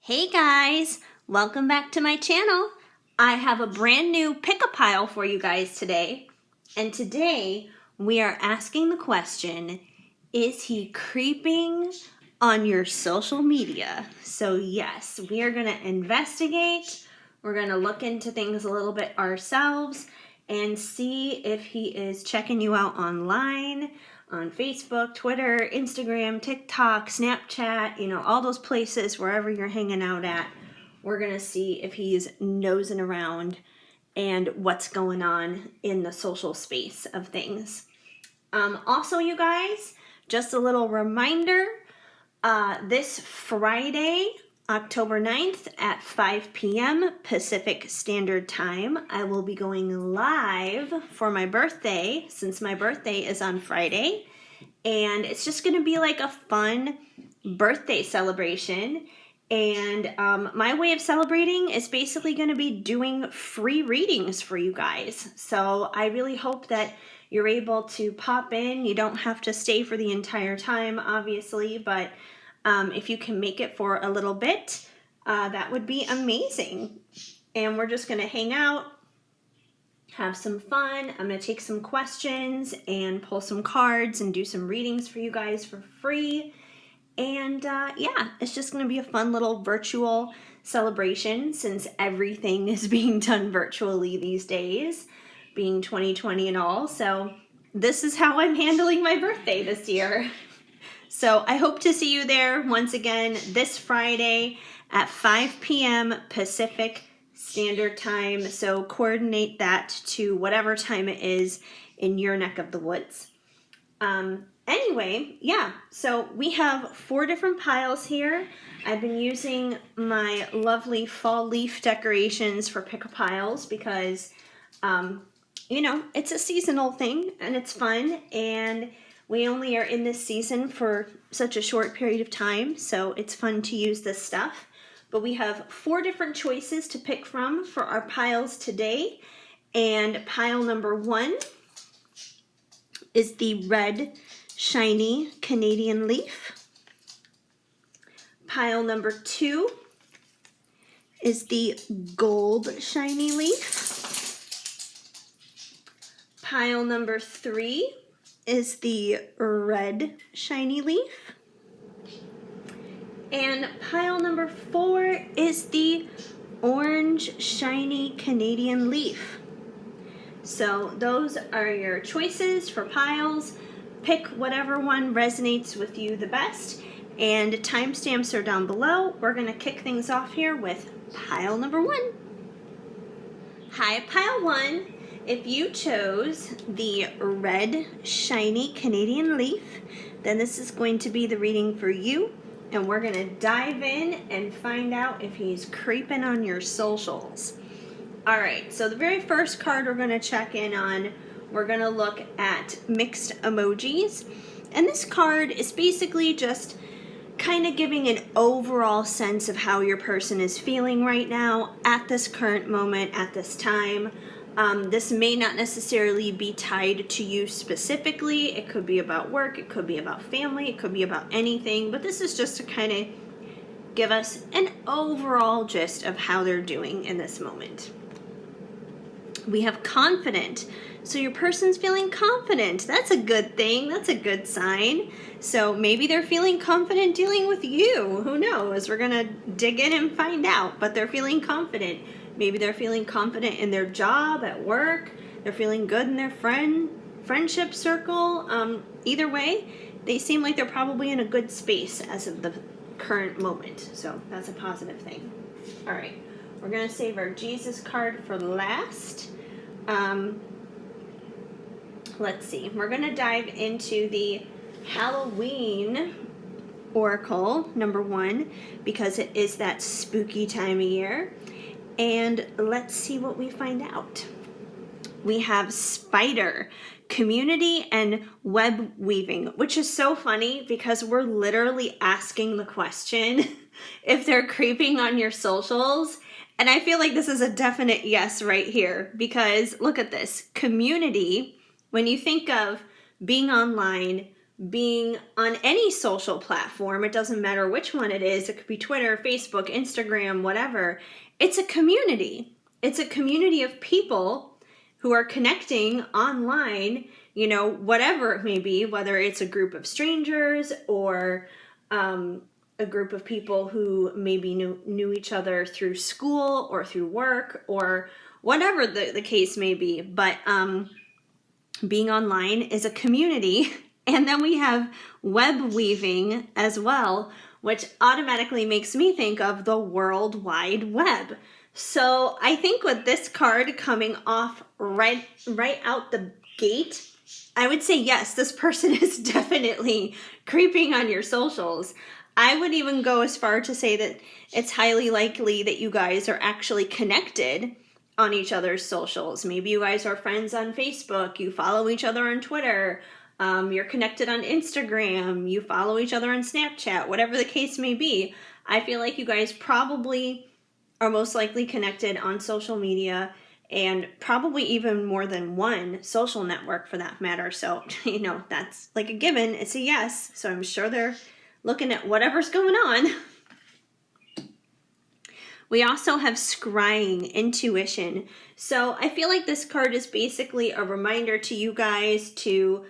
Hey guys, welcome back to my channel. I have a brand new pick-a-pile for you guys today. And today we are asking the question, is he creeping on your social media? So yes, we are gonna investigate. We're gonna look into things a little bit ourselves and see if he is checking you out online, on Facebook, Twitter, Instagram, TikTok, Snapchat, all those places, wherever you're hanging out at. We're going to see if he's nosing around and what's going on in the social space of things. Also, you guys, just a little reminder, this Friday, October 9th at 5 p.m. Pacific Standard Time, I will be going live for my birthday, since my birthday is on Friday. And it's just going to be like a fun birthday celebration. And my way of celebrating is basically going to be doing free readings for you guys. So I really hope that you're able to pop in. You don't have to stay for the entire time, obviously, but if you can make it for a little bit, that would be amazing. And we're just going to hang out, have some fun. I'm going to take some questions and pull some cards and do some readings for you guys for free. And yeah, it's just going to be a fun little virtual celebration since everything is being done virtually these days, being 2020 and all. So this is how I'm handling my birthday this year. So I hope to see you there once again this Friday at 5 p.m. Pacific Standard Time. So coordinate that to whatever time it is in your neck of the woods. Anyway, yeah, so we have 4 different piles here. I've been using my lovely fall leaf decorations for pick-a-piles because, it's a seasonal thing and it's fun, and we only are in this season for such a short period of time, so it's fun to use this stuff. But we have 4 different choices to pick from for our piles today, and pile number 1 is the red shiny Canadian leaf. Pile number 2 is the gold shiny leaf. Pile number 3 is the red shiny leaf. And pile number 4 is the orange shiny Canadian leaf. So those are your choices for piles. Pick whatever one resonates with you the best, and timestamps are down below. We're going to kick things off here with pile number 1. Hi, pile 1. If you chose the red shiny Canadian leaf, then this is going to be the reading for you, and we're going to dive in and find out if he's creeping on your socials. All right, so the very first card we're going to check in on, we're going to look at mixed emojis. And this card is basically just kind of giving an overall sense of how your person is feeling right now at this current moment, at this time. This may not necessarily be tied to you specifically. It could be about work, it could be about family, it could be about anything. But this is just to kind of give us an overall gist of how they're doing in this moment. We have confident. So your person's feeling confident. That's a good thing. That's a good sign. So maybe they're feeling confident dealing with you. Who knows? We're going to dig in and find out. But they're feeling confident. Maybe they're feeling confident in their job, at work. They're feeling good in their friendship circle. Either way, they seem like they're probably in a good space as of the current moment. So that's a positive thing. All right. We're going to save our Jesus card for last. Let's see. We're going to dive into the Halloween Oracle, number 1, because it is that spooky time of year. And let's see what we find out. We have Spider, Community, and Web Weaving, which is so funny because we're literally asking the question if they're creeping on your socials. And I feel like this is a definite yes right here, because look at this. Community, when you think of being online, being on any social platform. It doesn't matter which one it is. It could be Twitter, Facebook, Instagram, whatever. It's a community. It's a community of people who are connecting online, whatever it may be, whether it's a group of strangers or a group of people who maybe knew each other through school or through work or whatever the case may be. But being online is a community. And then we have web weaving as well, which automatically makes me think of the World Wide Web. So I think with this card coming off right out the gate, I would say yes, this person is definitely creeping on your socials. I would even go as far to say that it's highly likely that you guys are actually connected on each other's socials. Maybe you guys are friends on Facebook, you follow each other on Twitter, you're connected on Instagram, you follow each other on Snapchat, whatever the case may be. I feel like you guys probably are most likely connected on social media, and probably even more than one social network for that matter. So, that's like a given. It's a yes. So I'm sure they're looking at whatever's going on. We also have scrying, intuition. So I feel like this card is basically a reminder to you guys to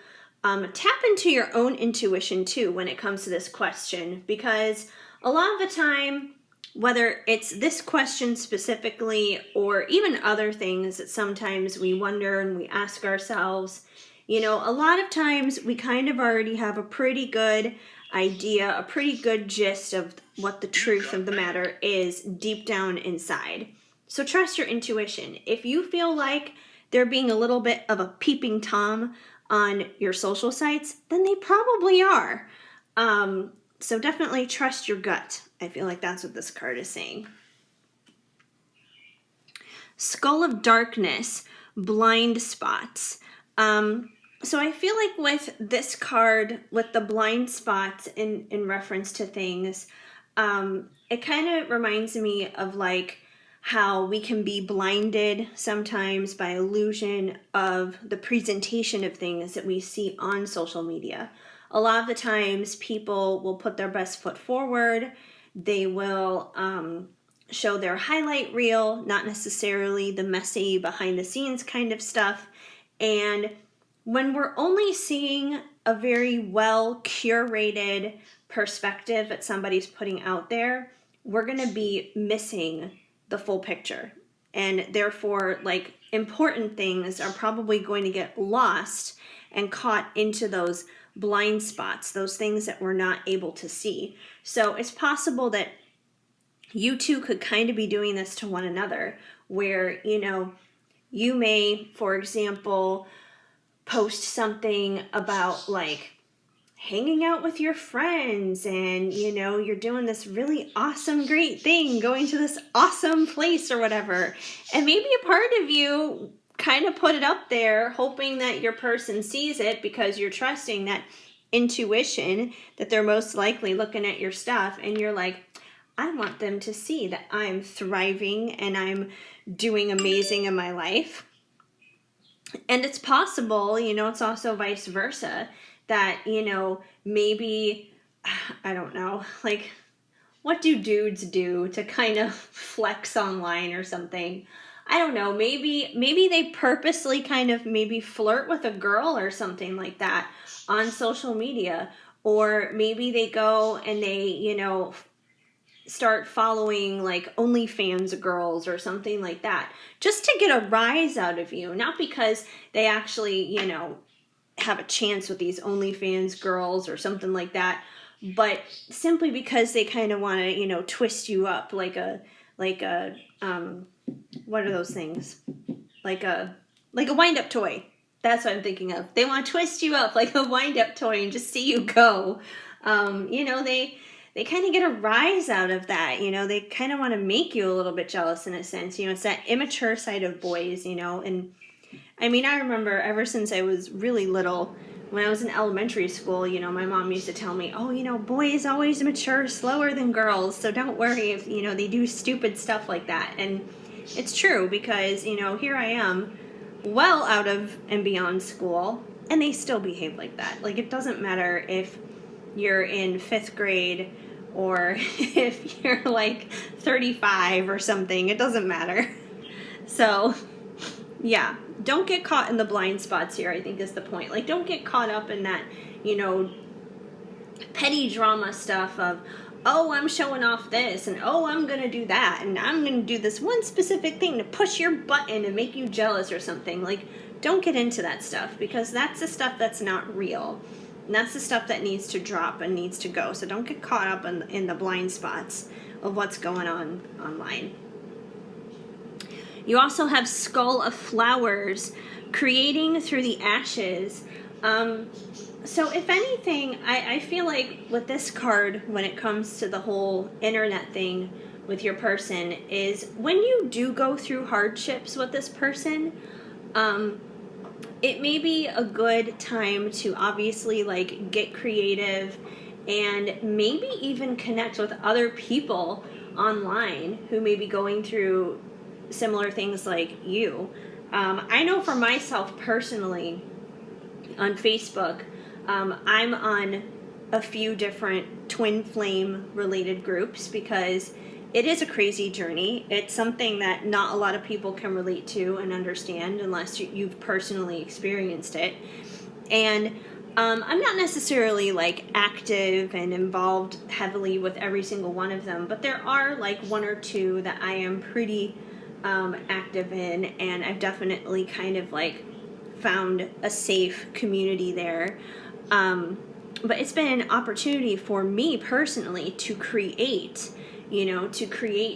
tap into your own intuition too when it comes to this question, because a lot of the time, whether it's this question specifically or even other things that sometimes we wonder and we ask ourselves, a lot of times we kind of already have a pretty good idea, a pretty good gist of what the truth of the matter is deep down inside. So trust your intuition. If you feel like they're being a little bit of a peeping Tom on your social sites, then they probably are. So definitely trust your gut. I feel like that's what this card is saying. Skull of Darkness, blind spots. So I feel like with this card, with the blind spots in reference to things, it kind of reminds me of like how we can be blinded sometimes by illusion of the presentation of things that we see on social media. A lot of the times people will put their best foot forward. They will show their highlight reel, not necessarily the messy behind the scenes kind of stuff. And when we're only seeing a very well curated perspective that somebody's putting out there, we're going to be missing the full picture. And therefore, like, important things are probably going to get lost and caught into those blind spots, those things that we're not able to see. So it's possible that you two could kind of be doing this to one another, where, you may, for example, post something about like hanging out with your friends and, you're doing this really awesome, great thing, going to this awesome place or whatever. And maybe a part of you kind of put it up there hoping that your person sees it because you're trusting that intuition that they're most likely looking at your stuff. And you're like, I want them to see that I'm thriving and I'm doing amazing in my life. And it's possible, it's also vice versa, that, maybe, I don't know, like, what do dudes do to kind of flex online or something? I don't know, maybe they purposely kind of maybe flirt with a girl or something like that on social media. Or maybe they go and they, start following like OnlyFans girls or something like that, just to get a rise out of you. Not because they actually, have a chance with these OnlyFans girls or something like that, but simply because they kind of want to, twist you up like a what are those things? Like a wind-up toy. That's what I'm thinking of. They want to twist you up like a wind-up toy and just see you go. They kind of get a rise out of that. They kind of want to make you a little bit jealous in a sense. It's that immature side of boys, and I remember ever since I was really little, when I was in elementary school, my mom used to tell me, oh, boys always mature slower than girls, so don't worry if, they do stupid stuff like that. And it's true because, here I am, well out of and beyond school, and they still behave like that. Like, it doesn't matter if you're in 5th grade or if you're like 35 or something. It doesn't matter. So, yeah, don't get caught in the blind spots here, I think is the point. Like, don't get caught up in that, petty drama stuff of, oh, I'm showing off this, and oh, I'm going to do that, and I'm going to do this one specific thing to push your button and make you jealous or something. Like, don't get into that stuff, because that's the stuff that's not real. And that's the stuff that needs to drop and needs to go. So don't get caught up in the blind spots of what's going on online. You also have Skull of Flowers, creating through the ashes. So if anything, I feel like with this card, when it comes to the whole internet thing with your person, is when you do go through hardships with this person, it may be a good time to obviously like get creative and maybe even connect with other people online who may be going through similar things like you. I know for myself personally, on Facebook, I'm on a few different twin flame related groups because it is a crazy journey. It's something that not a lot of people can relate to and understand unless you've personally experienced it. And I'm not necessarily like active and involved heavily with every single one of them, but there are like one or two that I am pretty active in, and I've definitely kind of like found a safe community there. But it's been an opportunity for me personally to create,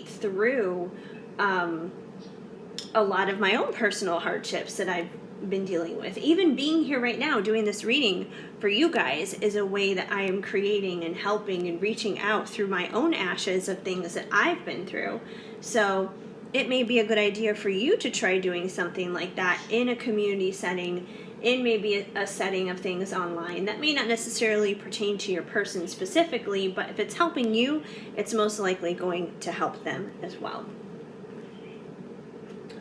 through a lot of my own personal hardships that I've been dealing with. Even being here right now doing this reading for you guys is a way that I am creating and helping and reaching out through my own ashes of things that I've been through. So it may be a good idea for you to try doing something like that in a community setting, in maybe a setting of things online that may not necessarily pertain to your person specifically, but if it's helping you, it's most likely going to help them as well.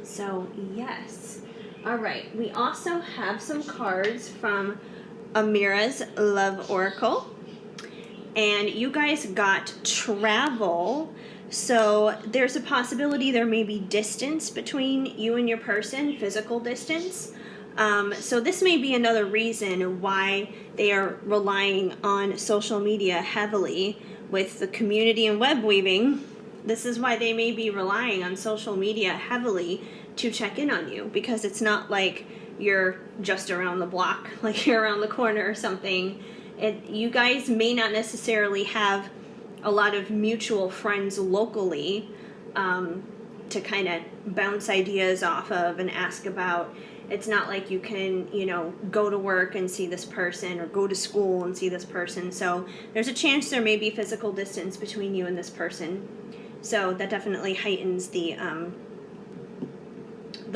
So yes. All right, we also have some cards from Amira's Love Oracle, and you guys got travel. So there's a possibility there may be distance between you and your person, physical distance. So this may be another reason why they are relying on social media heavily with the community and web weaving. This is why they may be relying on social media heavily to check in on you, because it's not like you're just around the block, like you're around the corner or something. You guys may not necessarily have a lot of mutual friends locally to kind of bounce ideas off of and ask about. It's not like you can, go to work and see this person or go to school and see this person. So there's a chance there may be physical distance between you and this person. So that definitely heightens the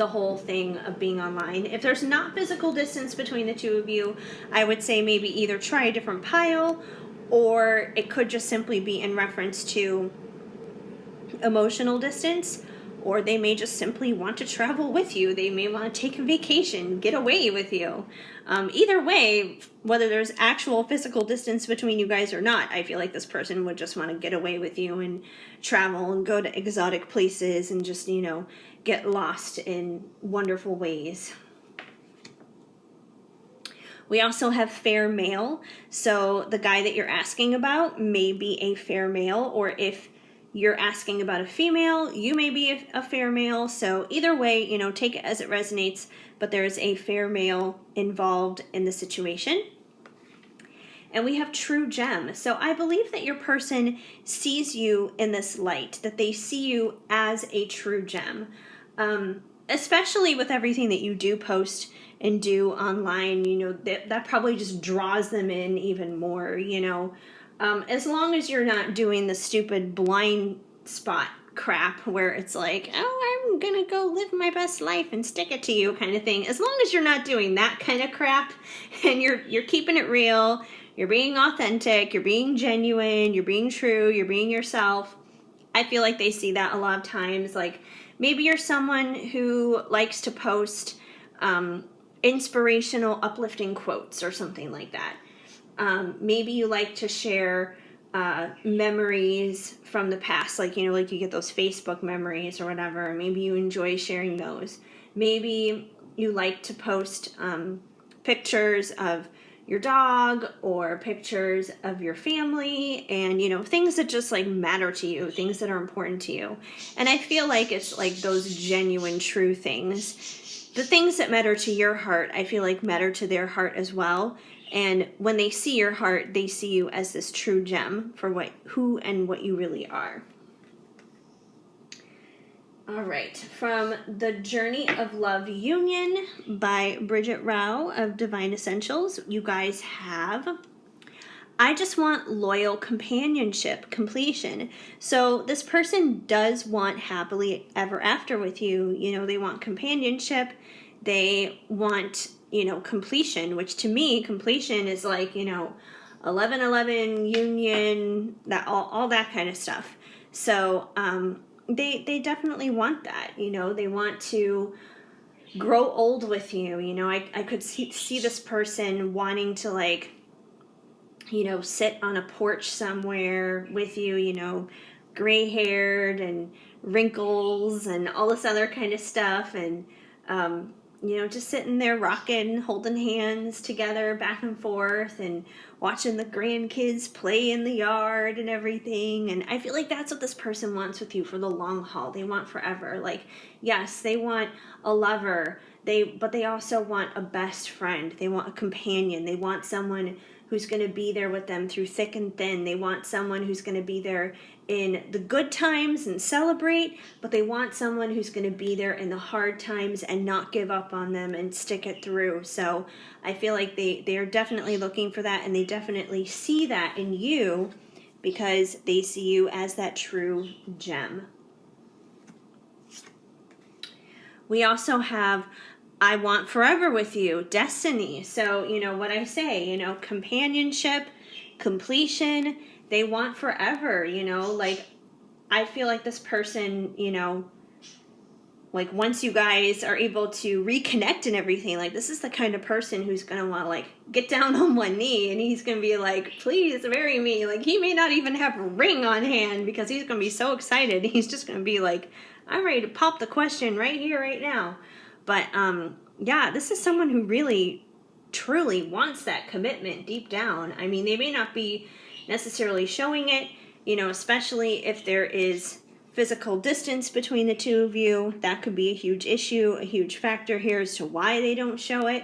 whole thing of being online. If there's not physical distance between the two of you, I would say maybe either try a different pile, or it could just simply be in reference to emotional distance, or they may just simply want to travel with you. They may want to take a vacation, get away with you. Either way, whether there's actual physical distance between you guys or not, I feel like this person would just want to get away with you and travel and go to exotic places and just, get lost in wonderful ways. We also have fair male. So the guy that you're asking about may be a fair male, or if you're asking about a female, you may be a fair male. So either way, take it as it resonates, but there is a fair male involved in the situation. And we have true gem. So I believe that your person sees you in this light, that they see you as a true gem. Especially with everything that you do post and do online, that probably just draws them in even more, as long as you're not doing the stupid blind spot crap where it's like, oh, I'm gonna go live my best life and stick it to you kind of thing. As long as you're not doing that kind of crap and you're keeping it real, you're being authentic, you're being genuine, you're being true, you're being yourself. I feel like they see that a lot of times. Like, maybe you're someone who likes to post a inspirational, uplifting quotes or something like that. Maybe you like to share memories from the past, like you get those Facebook memories or whatever. Maybe you enjoy sharing those. Maybe you like to post pictures of your dog or pictures of your family, and things that just like matter to you, things that are important to you. And I feel like it's like those genuine, true things. The things that matter to your heart, I feel like matter to their heart as well. And when they see your heart, they see you as this true gem for who and what you really are. All right, from The Journey of Love Union by Bridget Rao of Divine Essentials, you guys have, I just want loyal companionship, completion. So this person does want happily ever after with you. They want companionship. They want, completion, which to me, completion is like, 11-11 union, that all that kind of stuff. So, they definitely want that. They want to grow old with you. I could see this person wanting to like, sit on a porch somewhere with you, gray haired and wrinkles and all this other kind of stuff. And, just sitting there rocking, holding hands together back and forth and watching the grandkids play in the yard and everything. And I feel like that's what this person wants with you for the long haul. They want forever. Like, yes, they want a lover, but they also want a best friend. They want a companion. They want someone who's going to be there with them through thick and thin. They want someone who's going to be there in the good times and celebrate, but they want someone who's going to be there in the hard times and not give up on them and stick it through. So I feel like they are definitely looking for that, and they definitely see that in you because they see you as that true gem. We also have I want forever with you, destiny. So, what I say, companionship, completion, they want forever, like I feel like this person, like once you guys are able to reconnect and everything, like this is the kind of person who's going to want to like get down on one knee and he's going to be like, please marry me. Like he may not even have a ring on hand because he's going to be so excited. He's just going to be like, I'm ready to pop the question right here, right now. But, yeah, this is someone who really, truly wants that commitment deep down. I mean, they may not be necessarily showing it, especially if there is physical distance between the two of you. That could be a huge issue, a huge factor here as to why they don't show it.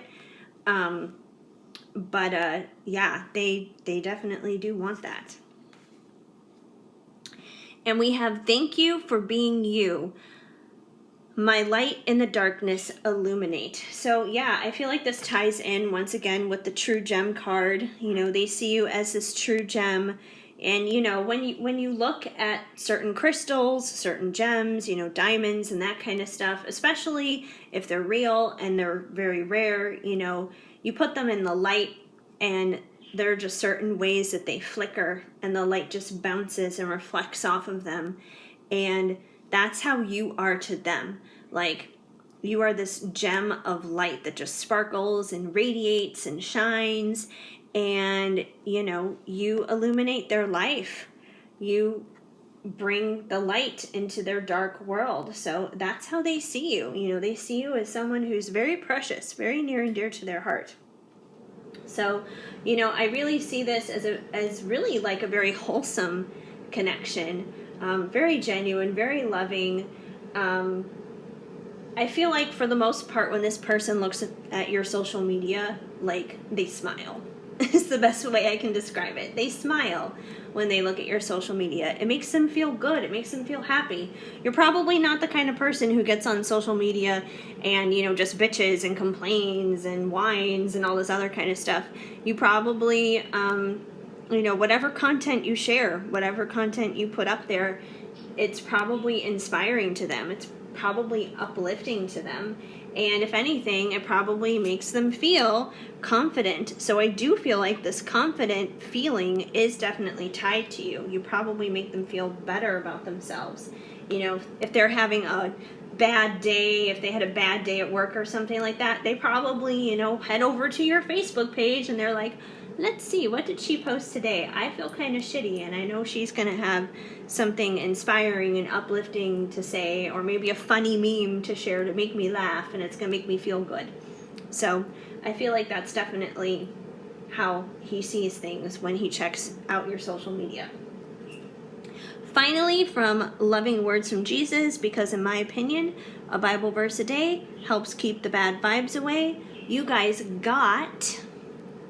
But yeah, they definitely do want that. And we have thank you for being you. My light in the darkness illuminate. So yeah, I feel like this ties in once again with the true gem card. They see you as this true gem. And when you look at certain crystals, certain gems, diamonds and that kind of stuff, especially if they're real and they're very rare, you put them in the light and there are just certain ways that they flicker and the light just bounces and reflects off of them. And that's how you are to them. Like, you are this gem of light that just sparkles and radiates and shines. And, you illuminate their life. You bring the light into their dark world. So that's how they see you. They see you as someone who's very precious, very near and dear to their heart. So, I really see this as really like a very wholesome connection. Very genuine, very loving. I feel like for the most part, when this person looks at your social media, like they smile. It's the best way I can describe it. They smile when they look at your social media. It makes them feel good. It makes them feel happy. You're probably not the kind of person who gets on social media and, just bitches and complains and whines and all this other kind of stuff. You probably, whatever content you share, whatever content you put up there, it's probably inspiring to them. It's probably uplifting to them. And if anything, it probably makes them feel confident. So I do feel like this confident feeling is definitely tied to you. You probably make them feel better about themselves. You know, if they're having a bad day, if they had a bad day at work or something like that, they probably, you know, head over to your Facebook page and they're like, let's see, what did she post today? I feel kind of shitty, and I know she's going to have something inspiring and uplifting to say, or maybe a funny meme to share to make me laugh, and it's going to make me feel good. So I feel like that's definitely how he sees things when he checks out your social media. Finally, from Loving Words from Jesus, because in my opinion, a Bible verse a day helps keep the bad vibes away. You guys got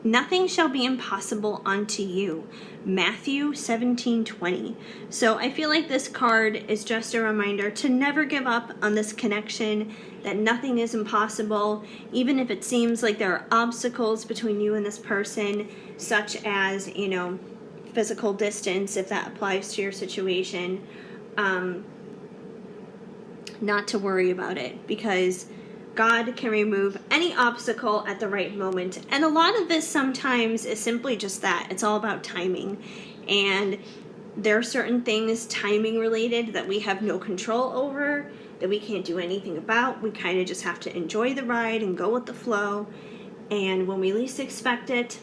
nothing shall be impossible unto you. Matthew 17:20. So I feel like this card is just a reminder to never give up on this connection, that nothing is impossible, even if it seems like there are obstacles between you and this person, such as, you know, physical distance, if that applies to your situation. Not to worry about it, because God can remove any obstacle at the right moment. And a lot of this sometimes is simply just that. It's all about timing. And there are certain things timing related that we have no control over, that we can't do anything about. We kind of just have to enjoy the ride and go with the flow. And when we least expect it,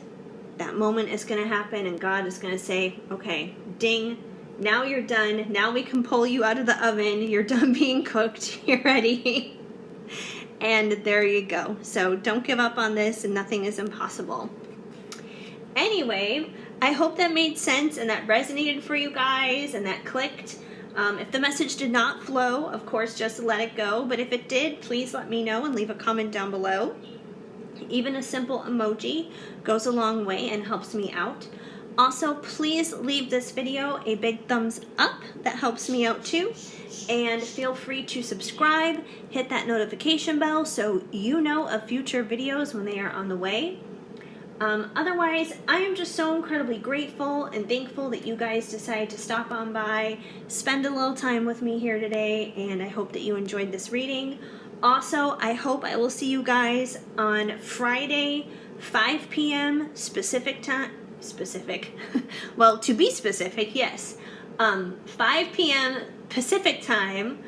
that moment is going to happen, and God is going to say, okay, ding, now you're done. Now we can pull you out of the oven. You're done being cooked. You're ready. And there you go. So don't give up on this, and nothing is impossible. Anyway, I hope that made sense and that resonated for you guys and that clicked. If the message did not flow, of course, just let it go. But if it did, please let me know and leave a comment down below. Even a simple emoji goes a long way and helps me out. Also, please leave this video a big thumbs up. That helps me out too. And feel free to subscribe, hit that notification bell so you know of future videos when they are on the way. Otherwise, I am just so incredibly grateful and thankful that you guys decided to stop on by, spend a little time with me here today, and I hope that you enjoyed this reading. Also, I hope I will see you guys on Friday, 5 p.m. specific time. Well, to be specific, yes. 5 p.m. Pacific time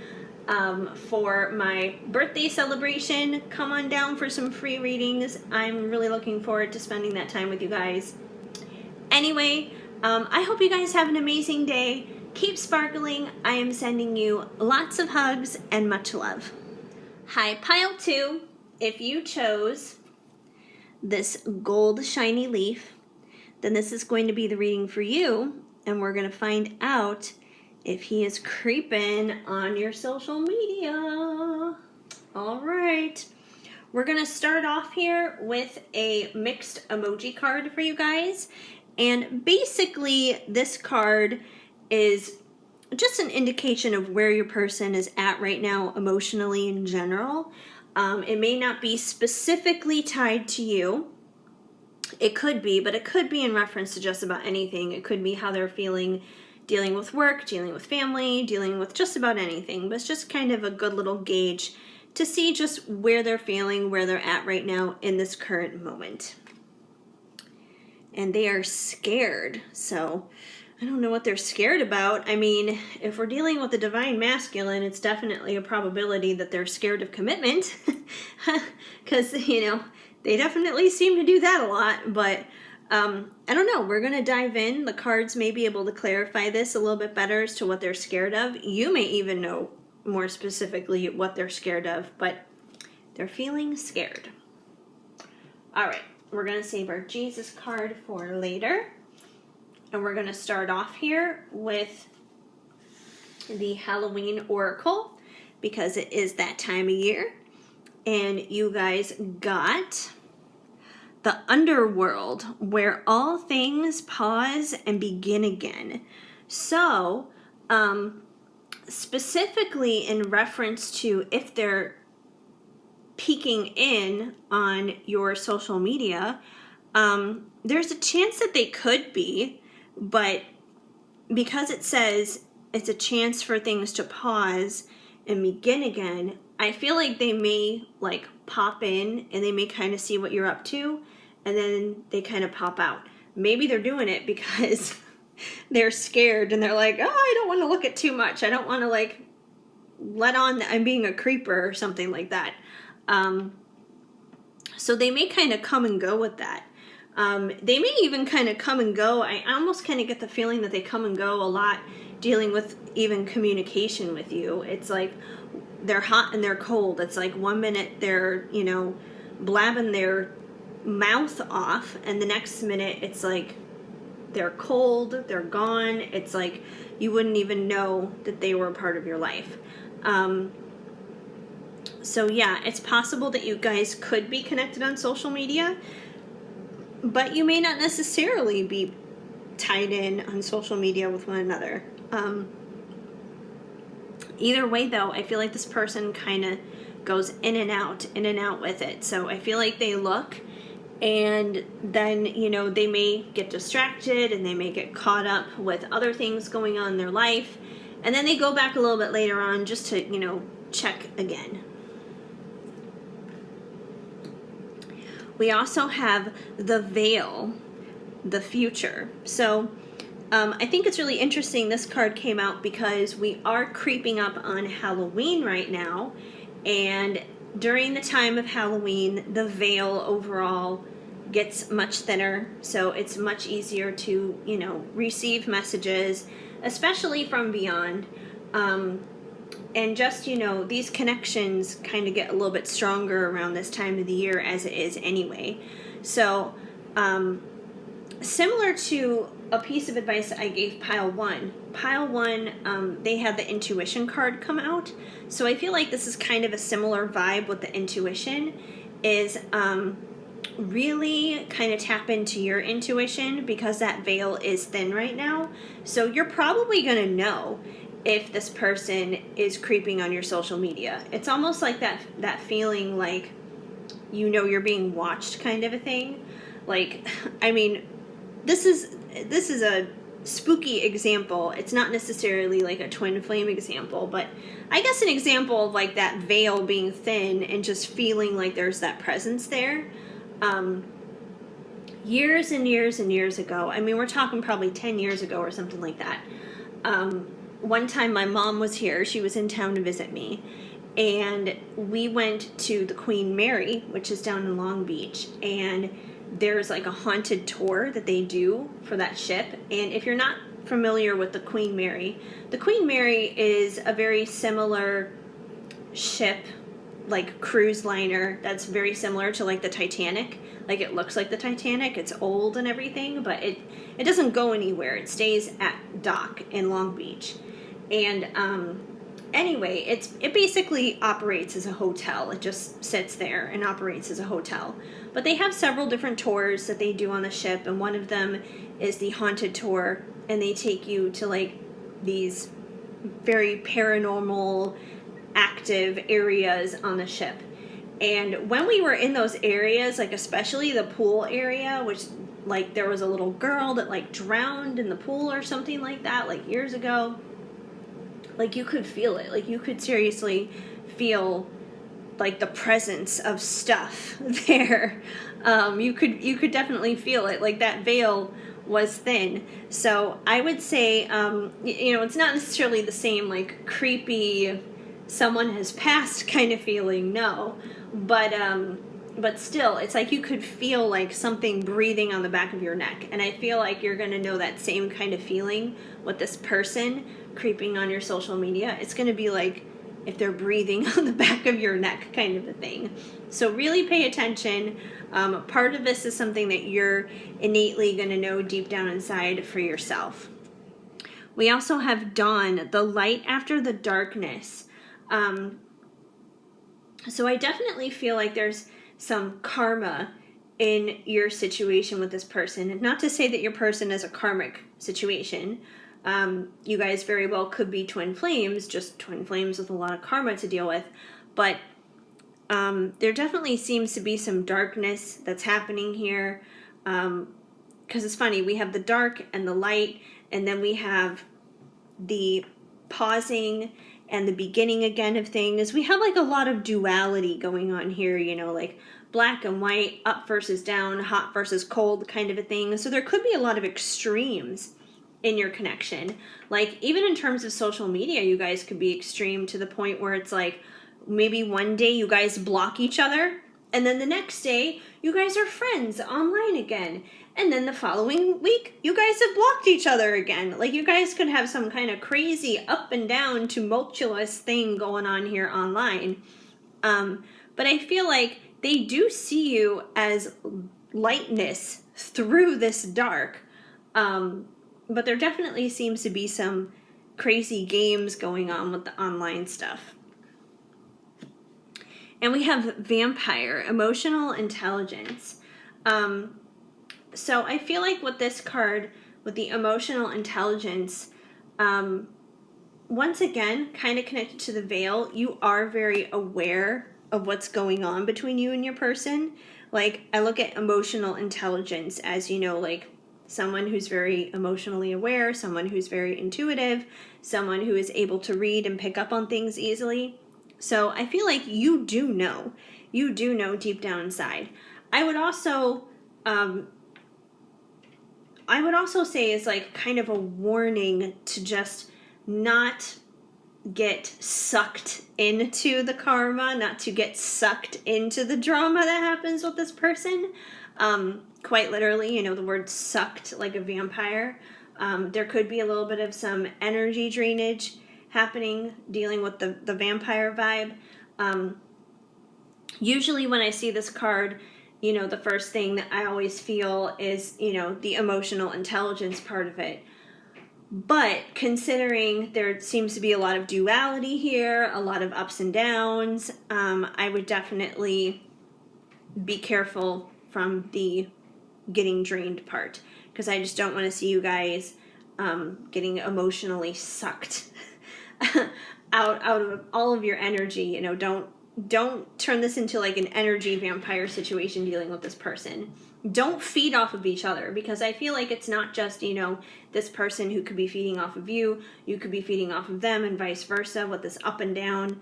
for my birthday celebration. Come on down for some free readings. I'm really looking forward to spending that time with you guys. Anyway, I hope you guys have an amazing day. Keep sparkling. I am sending you lots of hugs and much love. Hi, Pile 2. If you chose this gold shiny leaf, then this is going to be the reading for you, and we're going to find out if he is creeping on your social media. All right. We're going to start off here with a mixed emoji card for you guys. And basically, this card is just an indication of where your person is at right now emotionally in general. It may not be specifically tied to you. It could be, but it could be in reference to just about anything. It could be how they're feeling dealing with work, dealing with family, dealing with just about anything. But it's just kind of a good little gauge to see just where they're feeling, where they're at right now in this current moment. And they are scared. So I don't know what they're scared about. I mean, if we're dealing with the divine masculine, it's definitely a probability that they're scared of commitment. Because, you know, they definitely seem to do that a lot. But I don't know. We're going to dive in. The cards may be able to clarify this a little bit better as to what they're scared of. You may even know more specifically what they're scared of, but they're feeling scared. All right. We're going to save our Jesus card for later. And we're going to start off here with the Halloween Oracle, because it is that time of year. And you guys got the underworld, where all things pause and begin again. So, specifically in reference to if they're peeking in on your social media, there's a chance that they could be. But because it says it's a chance for things to pause and begin again, I feel like they may like pop in and they may kind of see what you're up to, and then they kind of pop out. Maybe they're doing it because they're scared and they're like, oh, I don't want to look at too much. I don't want to like let on that I'm being a creeper or something like that. So they may kind of come and go with that. They may even kind of come and go. I almost kind of get the feeling that they come and go a lot dealing with even communication with you. It's like they're hot and they're cold. It's like 1 minute they're, blabbing their mouth off, and the next minute it's like they're cold, they're gone. It's like you wouldn't even know that they were a part of your life. So yeah, it's possible that you guys could be connected on social media, but you may not necessarily be tied in on social media with one another. Either way, though, I feel like this person kind of goes in and out with it. So I feel like they look, and then, they may get distracted and they may get caught up with other things going on in their life. And then they go back a little bit later on just to, check again. We also have the veil, the future. So I think it's really interesting this card came out because we are creeping up on Halloween right now. And during the time of Halloween, the veil overall gets much thinner. So it's much easier to, receive messages, especially from beyond. And just, these connections kind of get a little bit stronger around this time of the year as it is anyway. So, similar to a piece of advice I gave Pile 1. Pile 1, they had the intuition card come out. So I feel like this is kind of a similar vibe with the intuition, is really kind of tap into your intuition because that veil is thin right now. So you're probably going to know if this person is creeping on your social media. It's almost like that feeling like you're being watched kind of a thing. Like, I mean, this is a spooky example. It's not necessarily like a twin flame example, but I guess an example of like that veil being thin and just feeling like there's that presence there. Years and years and years ago, I mean, we're talking probably 10 years ago or something like that. One time my mom was here. She was in town to visit me. And we went to the Queen Mary, which is down in Long Beach. And there's like a haunted tour that they do for that ship. And if you're not familiar with the Queen Mary is a very similar ship, like cruise liner, that's very similar to like the Titanic. Like it looks like the Titanic. It's old and everything, but it doesn't go anywhere. It stays at dock in Long Beach. And anyway, it basically operates as a hotel. It just sits there and operates as a hotel. But they have several different tours that they do on the ship, and one of them is the haunted tour, and they take you to like these very paranormal, active areas on the ship. And when we were in those areas, like especially the pool area, which like there was a little girl that like drowned in the pool or something like that, like years ago. Like you could feel it. Like you could seriously feel like the presence of stuff there. You could definitely feel it. Like that veil was thin. So I would say, it's not necessarily the same like creepy, someone has passed kind of feeling. No, but still, it's like you could feel like something breathing on the back of your neck. And I feel like you're going to know that same kind of feeling with this person creeping on your social media. It's going to be like if they're breathing on the back of your neck kind of a thing. So really pay attention. Part of this is something that you're innately going to know deep down inside for yourself. We also have dawn, the light after the darkness. So I definitely feel like there's some karma in your situation with this person. And not to say that your person is a karmic situation. You guys very well could be twin flames, just twin flames with a lot of karma to deal with. But there definitely seems to be some darkness that's happening here. Because it's funny, we have the dark and the light, and then we have the pausing and the beginning again of things. We have like a lot of duality going on here, like black and white, up versus down, hot versus cold kind of a thing. So there could be a lot of extremes in your connection. Like, even in terms of social media, you guys could be extreme to the point where it's like, maybe one day you guys block each other, and then the next day you guys are friends online again. And then the following week, you guys have blocked each other again. Like, you guys could have some kind of crazy up and down tumultuous thing going on here online. But I feel like they do see you as lightness through this dark. But there definitely seems to be some crazy games going on with the online stuff. And we have vampire, emotional intelligence. So I feel like with this card, with the emotional intelligence, once again, kind of connected to the veil, you are very aware of what's going on between you and your person. Like, I look at emotional intelligence as, you know, like someone who's very emotionally aware, someone who's very intuitive, someone who is able to read and pick up on things easily. So I feel like you do know deep down inside. I would also say is like kind of a warning to just not get sucked into the karma, not to get sucked into the drama that happens with this person. Quite literally, you know, the word sucked, like a vampire. There could be a little bit of some energy drainage happening, dealing with the vampire vibe. Usually when I see this card, you know, the first thing that I always feel is, you know, the emotional intelligence part of it. But considering there seems to be a lot of duality here, a lot of ups and downs, I would definitely be careful from the getting drained part, because I just don't want to see you guys getting emotionally sucked out of all of your energy. You know, don't turn this into like an energy vampire situation dealing with this person. Don't feed off of each other, because I feel like it's not just, you know, this person who could be feeding off of you, you could be feeding off of them, and vice versa with this up and down.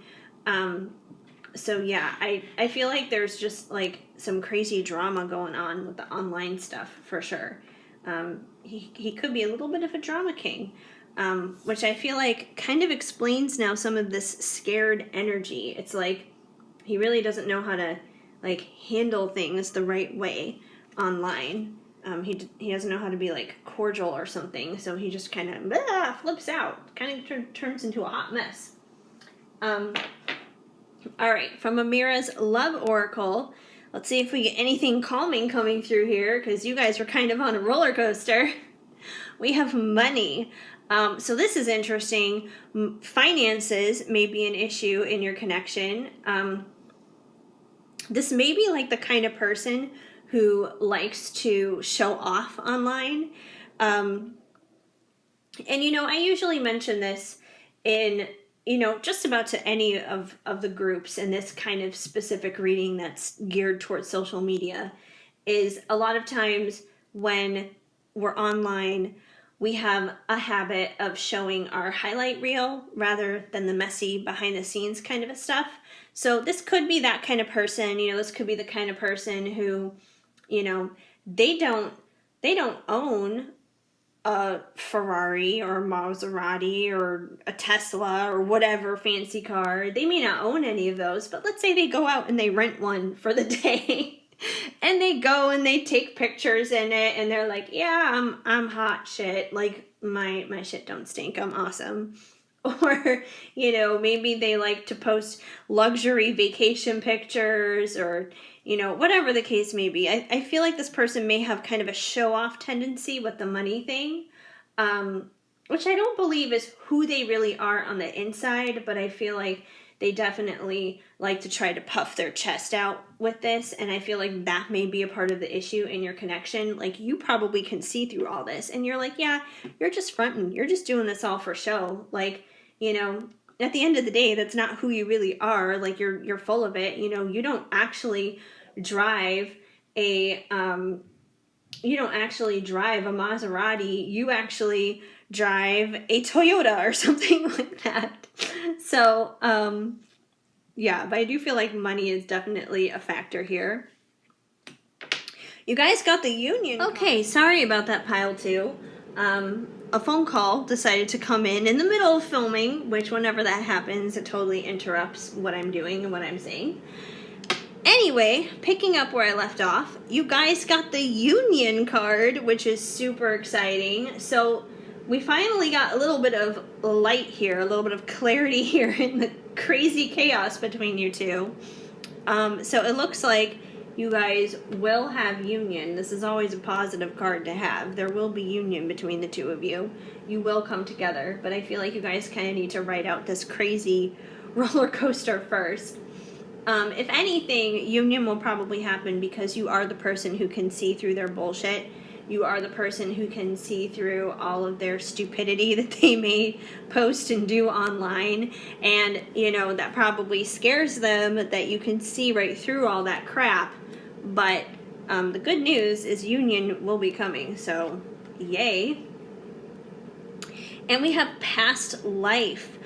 So yeah, I feel like there's just like some crazy drama going on with the online stuff for sure. He could be a little bit of a drama king, which I feel like kind of explains now some of this scared energy. It's like he really doesn't know how to like handle things the right way online. He doesn't know how to be like cordial or something, so he just kind of flips out, kind of turns into a hot mess. All right, from Amira's Love Oracle, let's see if we get anything calming coming through here, because you guys were kind of on a roller coaster. We have money. So this is interesting. Finances may be an issue in your connection. This may be like the kind of person who likes to show off online. And, you know, I usually mention this in, you know, just about to any of the groups in this kind of specific reading that's geared towards social media, is a lot of times when we're online, we have a habit of showing our highlight reel rather than the messy behind the scenes kind of stuff. So this could be that kind of person, you know, this could be the kind of person who, you know, they don't own a Ferrari or a Maserati or a Tesla or whatever fancy car. They may not own any of those, but let's say they go out and they rent one for the day and they go and they take pictures in it and they're like, yeah, I'm hot shit. Like my shit don't stink. I'm awesome. Or, you know, maybe they like to post luxury vacation pictures, or, you know, whatever the case may be. I feel like this person may have kind of a show-off tendency with the money thing, which I don't believe is who they really are on the inside, but I feel like they definitely like to try to puff their chest out with this, and I feel like that may be a part of the issue in your connection. Like, you probably can see through all this, and you're like, yeah, you're just fronting. You're just doing this all for show. Like, you know, at the end of the day, that's not who you really are. Like, you're full of it. You know, you don't actually drive a Maserati. You actually drive a Toyota or something like that. So, yeah, but I do feel like money is definitely a factor here. You guys got the Union. Okay, sorry about that, pile two. a phone call decided to come in the middle of filming, which whenever that happens, it totally interrupts what I'm doing and what I'm saying. Anyway, picking up where I left off, you guys got the union card, which is super exciting. So we finally got a little bit of light here, a little bit of clarity here in the crazy chaos between you two. So it looks like you guys will have union. This is always a positive card to have. There will be union between the two of you. You will come together, but I feel like you guys kind of need to ride out this crazy roller coaster first. If anything, union will probably happen because you are the person who can see through their bullshit. You are the person who can see through all of their stupidity that they may post and do online. And, you know, that probably scares them that you can see right through all that crap. But the good news is union will be coming. So, yay. And we have past life.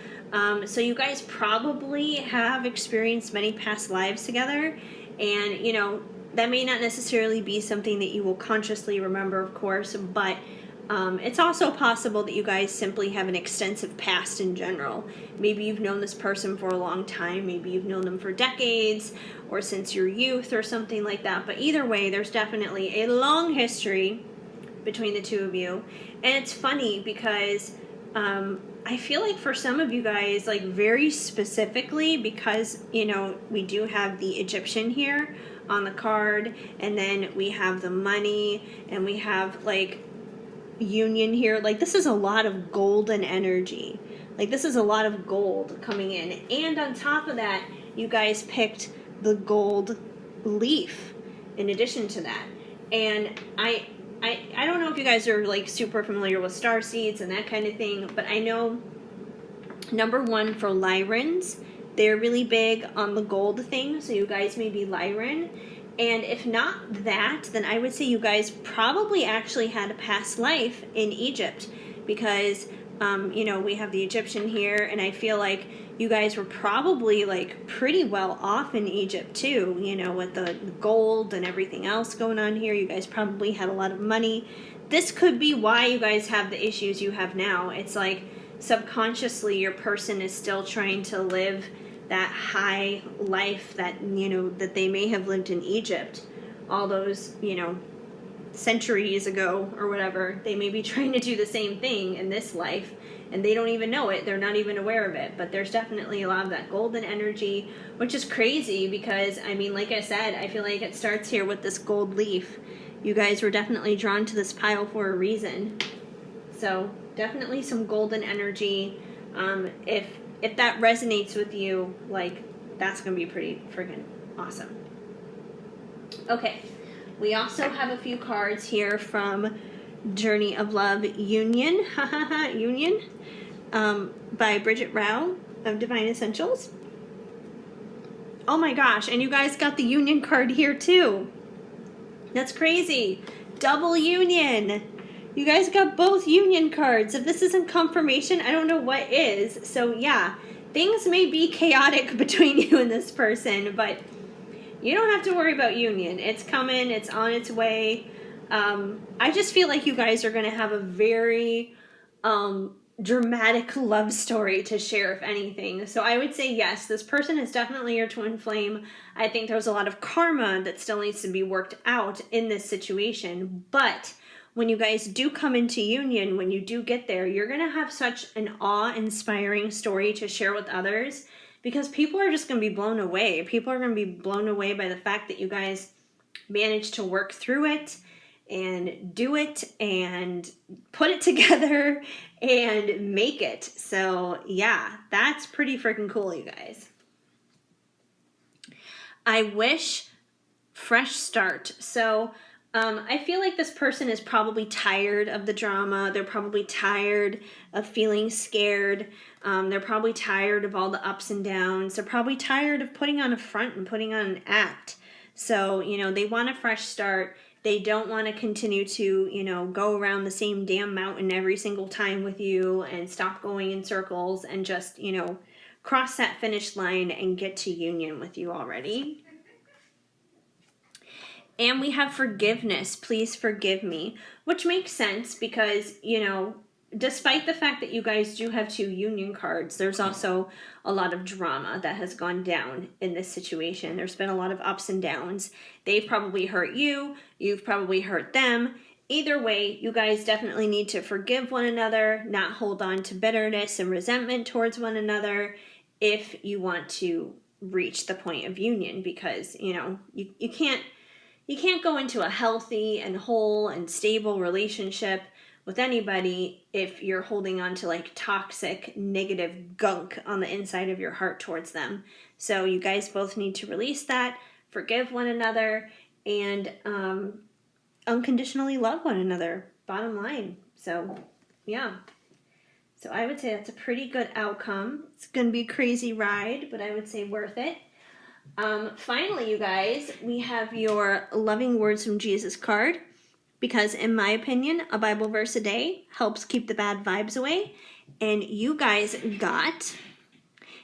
So you guys probably have experienced many past lives together, and you know that may not necessarily be something that you will consciously remember, of course, but it's also possible that you guys simply have an extensive past in general. Maybe you've known this person for a long time, maybe you've known them for decades or since your youth or something like that, but either way, there's definitely a long history between the two of you. And it's funny because I feel like for some of you guys, like very specifically, because, you know, we do have the Egyptian here on the card, and then we have the money, and we have like union here. Like this is a lot of golden energy. Like this is a lot of gold coming in. And on top of that, you guys picked the gold leaf in addition to that. And I don't know if you guys are like super familiar with star seeds and that kind of thing, but I know number one for Lyrans, they're really big on the gold thing, so you guys may be Lyran. And if not that, then I would say you guys probably actually had a past life in Egypt because, you know, we have the Egyptian here, and I feel like you guys were probably like pretty well off in Egypt too, you know, with the gold and everything else going on here. You guys probably had a lot of money. This could be why you guys have the issues you have now. It's like subconsciously your person is still trying to live that high life that, you know, that they may have lived in Egypt all those, you know, centuries ago or whatever. They may be trying to do the same thing in this life, and they don't even know it. They're not even aware of it. But there's definitely a lot of that golden energy, which is crazy because, I mean, like I said, I feel like it starts here with this gold leaf. You guys were definitely drawn to this pile for a reason. So definitely some golden energy. If that resonates with you, like, that's going to be pretty freaking awesome. Okay. We also have a few cards here from Journey of Love Union, Union, by Bridget Rao of Divine Essentials. Oh my gosh, and you guys got the Union card here too. That's crazy. Double Union. You guys got both Union cards. If this isn't confirmation, I don't know what is. So yeah, things may be chaotic between you and this person, but you don't have to worry about union. It's coming. It's on its way. I just feel like you guys are going to have a very dramatic love story to share, if anything. So I would say yes, this person is definitely your twin flame. I think there's a lot of karma that still needs to be worked out in this situation. But when you guys do come into union, when you do get there, you're going to have such an awe-inspiring story to share with others. Because people are just going to be blown away. People are going to be blown away by the fact that you guys managed to work through it and do it and put it together and make it. So yeah, that's pretty freaking cool, you guys. I wish fresh start. So I feel like this person is probably tired of the drama. They're probably tired of feeling scared. They're probably tired of all the ups and downs. They're probably tired of putting on a front and putting on an act. So, you know, they want a fresh start. They don't want to continue to, you know, go around the same damn mountain every single time with you and stop going in circles and just, you know, cross that finish line and get to union with you already. And we have forgiveness. Please forgive me, which makes sense because, you know, despite the fact that you guys do have 2 union cards, there's also a lot of drama that has gone down in this situation. There's been a lot of ups and downs. They've probably hurt you. You've probably hurt them. Either way, you guys definitely need to forgive one another, not hold on to bitterness and resentment towards one another if you want to reach the point of union, because, you know, you can't go into a healthy and whole and stable relationship with anybody if you're holding on to like toxic, negative gunk on the inside of your heart towards them. So you guys both need to release that, forgive one another, and unconditionally love one another, bottom line. So, yeah. So I would say that's a pretty good outcome. It's going to be a crazy ride, but I would say worth it. Finally, you guys, we have your Loving Words from Jesus card, because in my opinion, a Bible verse a day helps keep the bad vibes away. And you guys got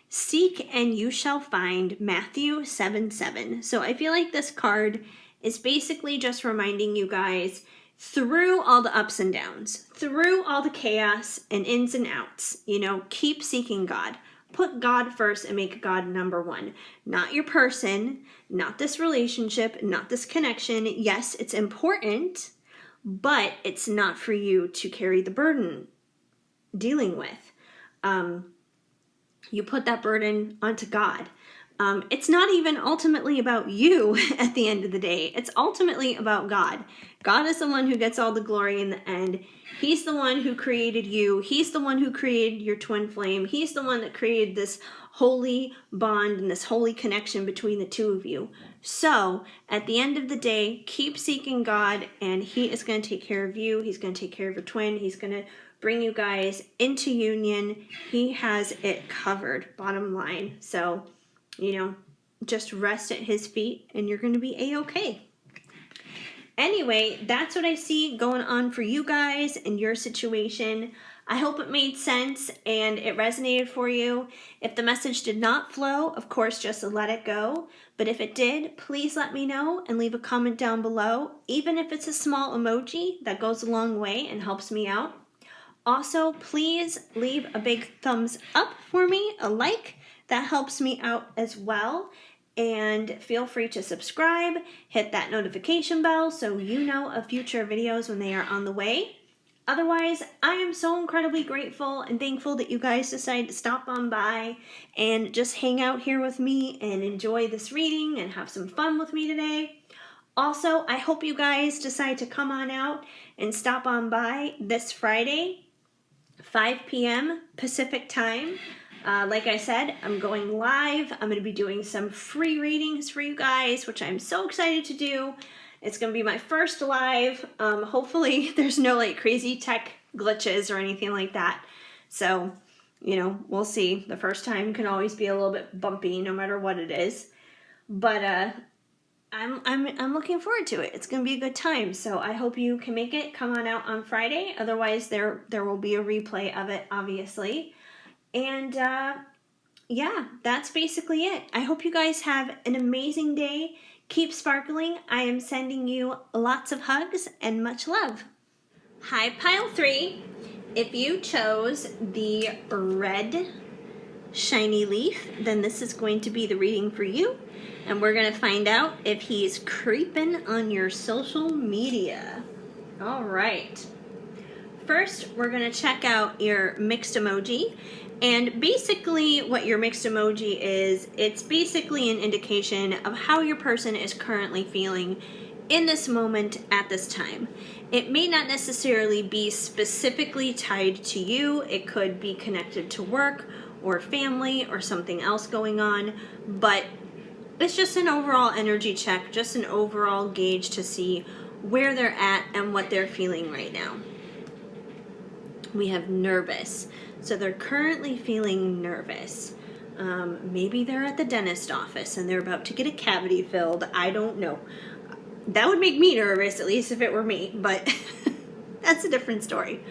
Seek and you shall find, Matthew 7:7. So I feel like this card is basically just reminding you guys, through all the ups and downs, through all the chaos and ins and outs, you know, keep seeking God. Put God first and make God number one. Not your person, not this relationship, not this connection. Yes, it's important, but it's not for you to carry the burden dealing with. You put that burden onto God. It's not even ultimately about you at the end of the day. It's ultimately about God. God is the one who gets all the glory in the end. He's the one who created you. He's the one who created your twin flame. He's the one that created this holy bond and this holy connection between the two of you. So at the end of the day, keep seeking God, and He is going to take care of you. He's going to take care of your twin. He's going to bring you guys into union. He has it covered, bottom line. So, you know, just rest at His feet and you're going to be A-okay. Anyway, that's what I see going on for you guys in your situation. I hope it made sense and it resonated for you. If the message did not flow, of course, just let it go. But if it did, please let me know and leave a comment down below. Even if it's a small emoji, that goes a long way and helps me out. Also, please leave a big thumbs up for me, a like. That helps me out as well. And feel free to subscribe, hit that notification bell so you know of future videos when they are on the way. Otherwise, I am so incredibly grateful and thankful that you guys decided to stop on by and just hang out here with me and enjoy this reading and have some fun with me today. Also, I hope you guys decide to come on out and stop on by this Friday, 5 p.m. Pacific time. Like I said, I'm going live. I'm going to be doing some free readings for you guys, which I'm so excited to do. It's going to be my first live. Hopefully there's no like crazy tech glitches or anything like that. So, you know, we'll see. The first time can always be a little bit bumpy no matter what it is. But I'm looking forward to it. It's going to be a good time. So I hope you can make it. Come on out on Friday. Otherwise there will be a replay of it, obviously. And yeah, that's basically it. I hope you guys have an amazing day. Keep sparkling. I am sending you lots of hugs and much love. Hi, Pile 3. If you chose the red shiny leaf, then this is going to be the reading for you. And we're going to find out if he's creeping on your social media. All right. First, we're going to check out your mixed emoji. And basically what your mixed emoji is, it's basically an indication of how your person is currently feeling in this moment at this time. It may not necessarily be specifically tied to you. It could be connected to work or family or something else going on, but it's just an overall energy check, just an overall gauge to see where they're at and what they're feeling right now. We have nervous. So they're currently feeling nervous. Maybe they're at the dentist office and they're about to get a cavity filled. I don't know. That would make me nervous, at least if it were me, but that's a different story.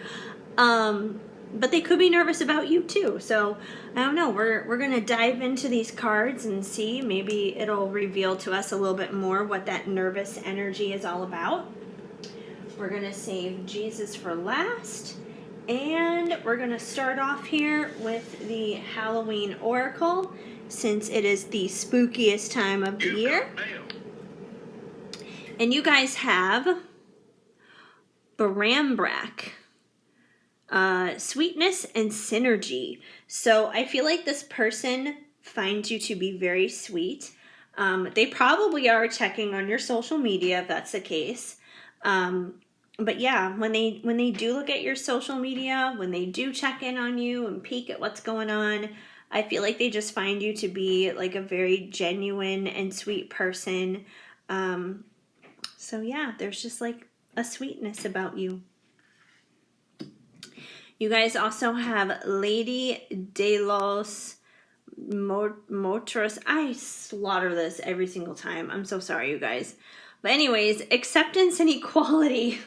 But they could be nervous about you too. So I don't know. We're going to dive into these cards and see. Maybe it'll reveal to us a little bit more what that nervous energy is all about. We're going to save Jesus for last. And we're going to start off here with the Halloween Oracle, since it is the spookiest time of the year. And you guys have Barambrak, sweetness and synergy. So I feel like this person finds you to be very sweet. They probably are checking on your social media if that's the case. But yeah, when they do look at your social media, when they do check in on you and peek at what's going on, I feel like they just find you to be like a very genuine and sweet person. So yeah, there's just like a sweetness about you. You guys also have Lady de los Motros. I slaughter this every single time. I'm so sorry, you guys. But anyways, acceptance and equality.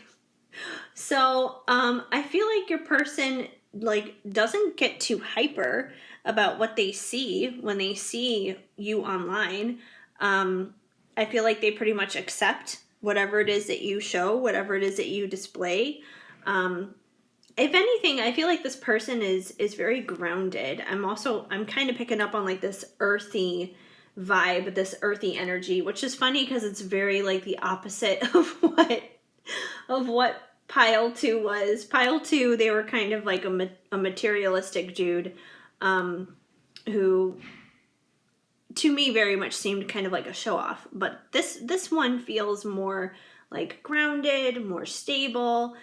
So I feel like your person like doesn't get too hyper about what they see when they see you online. I feel like they pretty much accept whatever it is that you show, whatever it is that you display. If anything, I feel like this person is very grounded. I'm kind of picking up on like this earthy vibe, this earthy energy, which is funny because it's very like the opposite of what Pile 2 was. Pile 2, they were kind of like a materialistic dude who to me very much seemed kind of like a show off. But this one feels more like grounded, more stable,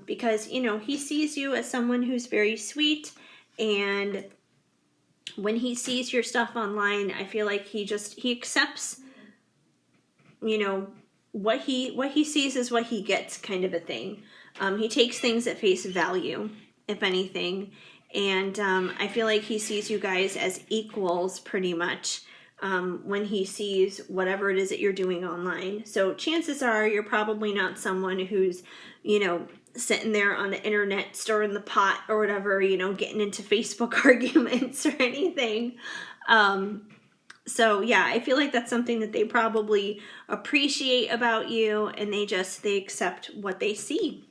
because, you know, he sees you as someone who's very sweet, and when he sees your stuff online, I feel like he accepts, you know, what he sees is what he gets, kind of a thing. He takes things at face value, if anything, and I feel like he sees you guys as equals pretty much when he sees whatever it is that you're doing online. So chances are you're probably not someone who's, you know, sitting there on the internet stirring the pot or whatever, you know, getting into Facebook arguments or anything. So yeah, I feel like that's something that they probably appreciate about you, and they accept what they see.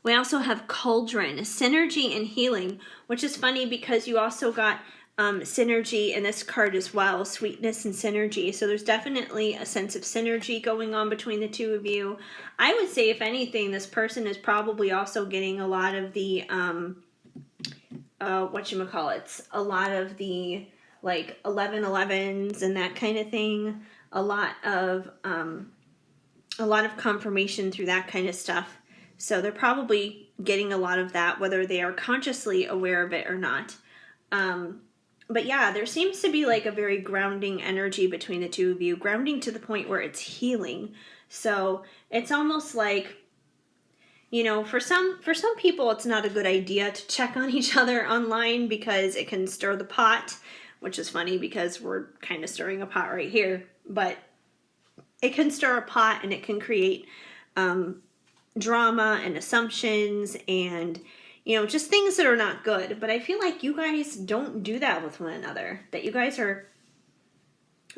We also have Cauldron, synergy and healing, which is funny because you also got synergy in this card as well, sweetness and synergy. So there's definitely a sense of synergy going on between the two of you. I would say, if anything, this person is probably also getting a lot of the a lot of the like 1111s and that kind of thing, a lot of confirmation through that kind of stuff. So they're probably getting a lot of that, whether they are consciously aware of it or not. But yeah, there seems to be like a very grounding energy between the two of you, grounding to the point where it's healing. So it's almost like, you know, for some people, it's not a good idea to check on each other online because it can stir the pot, which is funny because we're kind of stirring a pot right here. But it can stir a pot, and it can create drama and assumptions and, you know, just things that are not good. But I feel like you guys don't do that with one another. That you guys are,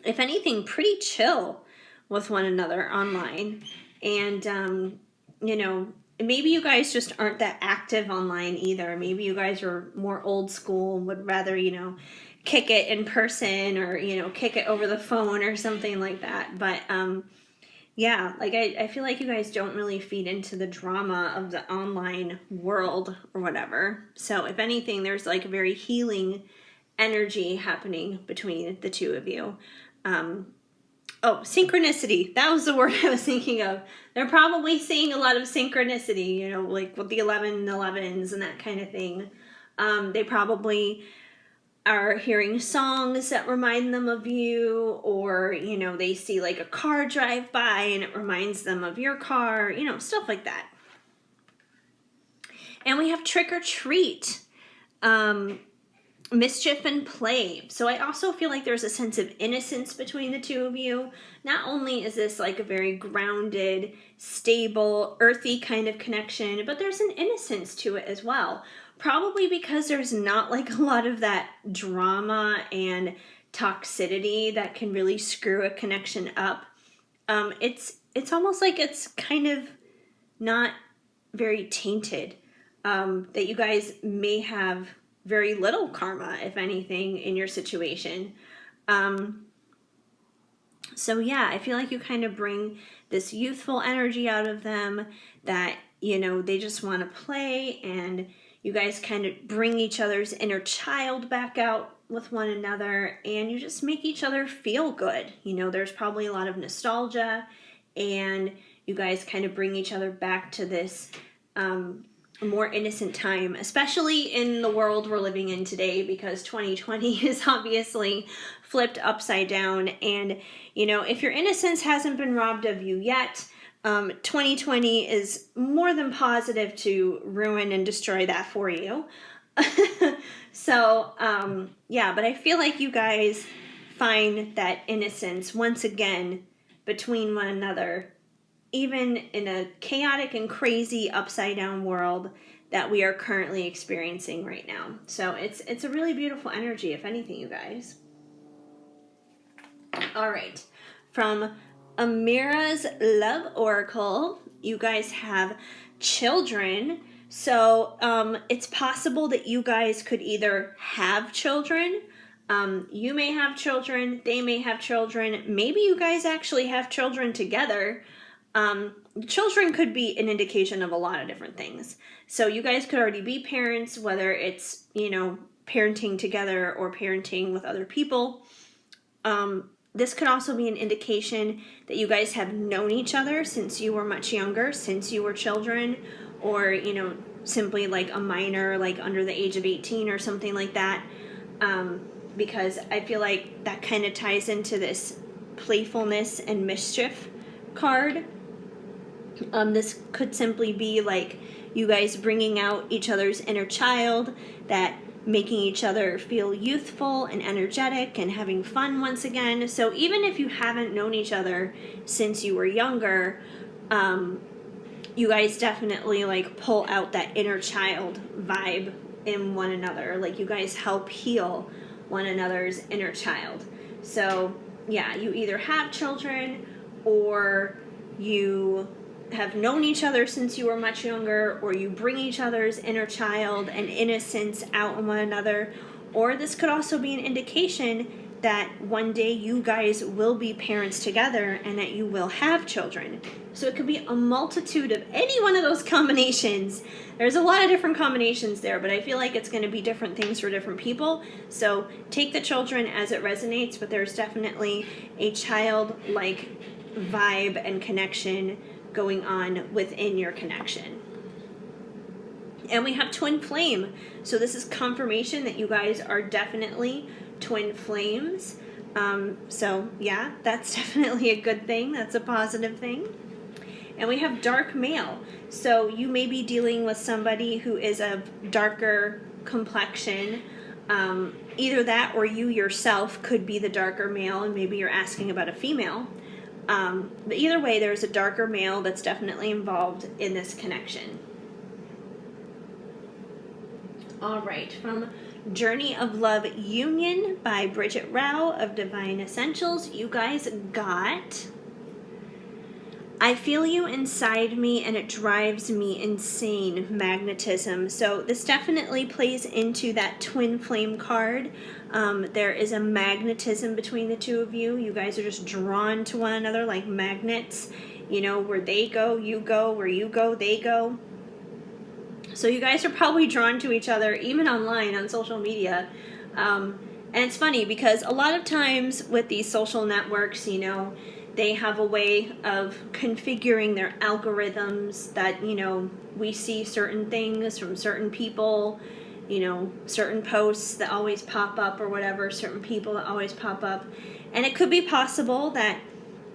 if anything, pretty chill with one another online. And, you know, maybe you guys just aren't that active online either. Maybe you guys are more old school and would rather, you know, kick it in person or, you know, kick it over the phone or something like that. But yeah, like I feel like you guys don't really feed into the drama of the online world or whatever. So if anything, there's like a very healing energy happening between the two of you. Synchronicity. That was the word I was thinking of. They're probably seeing a lot of synchronicity, you know, like with the 1111s and that kind of thing. They probably are hearing songs that remind them of you, or, you know, they see like a car drive by and it reminds them of your car, you know, stuff like that. And we have trick or treat, mischief and play. So I also feel like there's a sense of innocence between the two of you. Not only is this like a very grounded, stable, earthy kind of connection, but there's an innocence to it as well. Probably because there's not like a lot of that drama and toxicity that can really screw a connection up. It's almost like it's kind of not very tainted, that you guys may have very little karma, if anything, in your situation. So yeah, I feel like you kind of bring this youthful energy out of them, that, you know, they just want to play, and you guys kind of bring each other's inner child back out with one another, and you just make each other feel good. You know, there's probably a lot of nostalgia, and you guys kind of bring each other back to this more innocent time, especially in the world we're living in today, because 2020 is obviously flipped upside down. And, you know, if your innocence hasn't been robbed of you yet, 2020 is more than positive to ruin and destroy that for you. So, yeah, but I feel like you guys find that innocence once again between one another, even in a chaotic and crazy upside down world that we are currently experiencing right now. So it's a really beautiful energy, if anything, you guys. All right. From Amira's Love Oracle, you guys have children. So it's possible that you guys could either have children. You may have children. They may have children. Maybe you guys actually have children together. Children could be an indication of a lot of different things. So you guys could already be parents, whether it's, you know, parenting together or parenting with other people. This could also be an indication that you guys have known each other since you were much younger, since you were children, or, you know, simply like a minor, like under the age of 18 or something like that. Because I feel like that kind of ties into this playfulness and mischief card. This could simply be like you guys bringing out each other's inner child, that making each other feel youthful and energetic and having fun once again. So even if you haven't known each other since you were younger, you guys definitely like pull out that inner child vibe in one another. Like you guys help heal one another's inner child. So yeah, you either have children, or you have known each other since you were much younger, or you bring each other's inner child and innocence out in one another. Or this could also be an indication that one day you guys will be parents together and that you will have children. So it could be a multitude of any one of those combinations. There's a lot of different combinations there, but I feel like it's going to be different things for different people. So take the children as it resonates, but there's definitely a childlike vibe and connection going on within your connection. And we have twin flame. So this is confirmation that you guys are definitely twin flames. So yeah, that's definitely a good thing. That's a positive thing. And we have dark male. So you may be dealing with somebody who is of darker complexion. Either that, or you yourself could be the darker male and maybe you're asking about a female. But either way, there's a darker male that's definitely involved in this connection. All right, from Journey of Love Union by Bridget Rao of Divine Essentials, you guys got, I feel you inside me and it drives me insane, magnetism. So this definitely plays into that twin flame card. There is a magnetism between the two of you. You guys are just drawn to one another like magnets. You know, where they go, you go. Where you go, they go. So you guys are probably drawn to each other, even online on social media. And it's funny because a lot of times with these social networks, you know, they have a way of configuring their algorithms that, you know, we see certain things from certain people, you know, certain posts that always pop up or whatever, certain people that always pop up. And it could be possible that,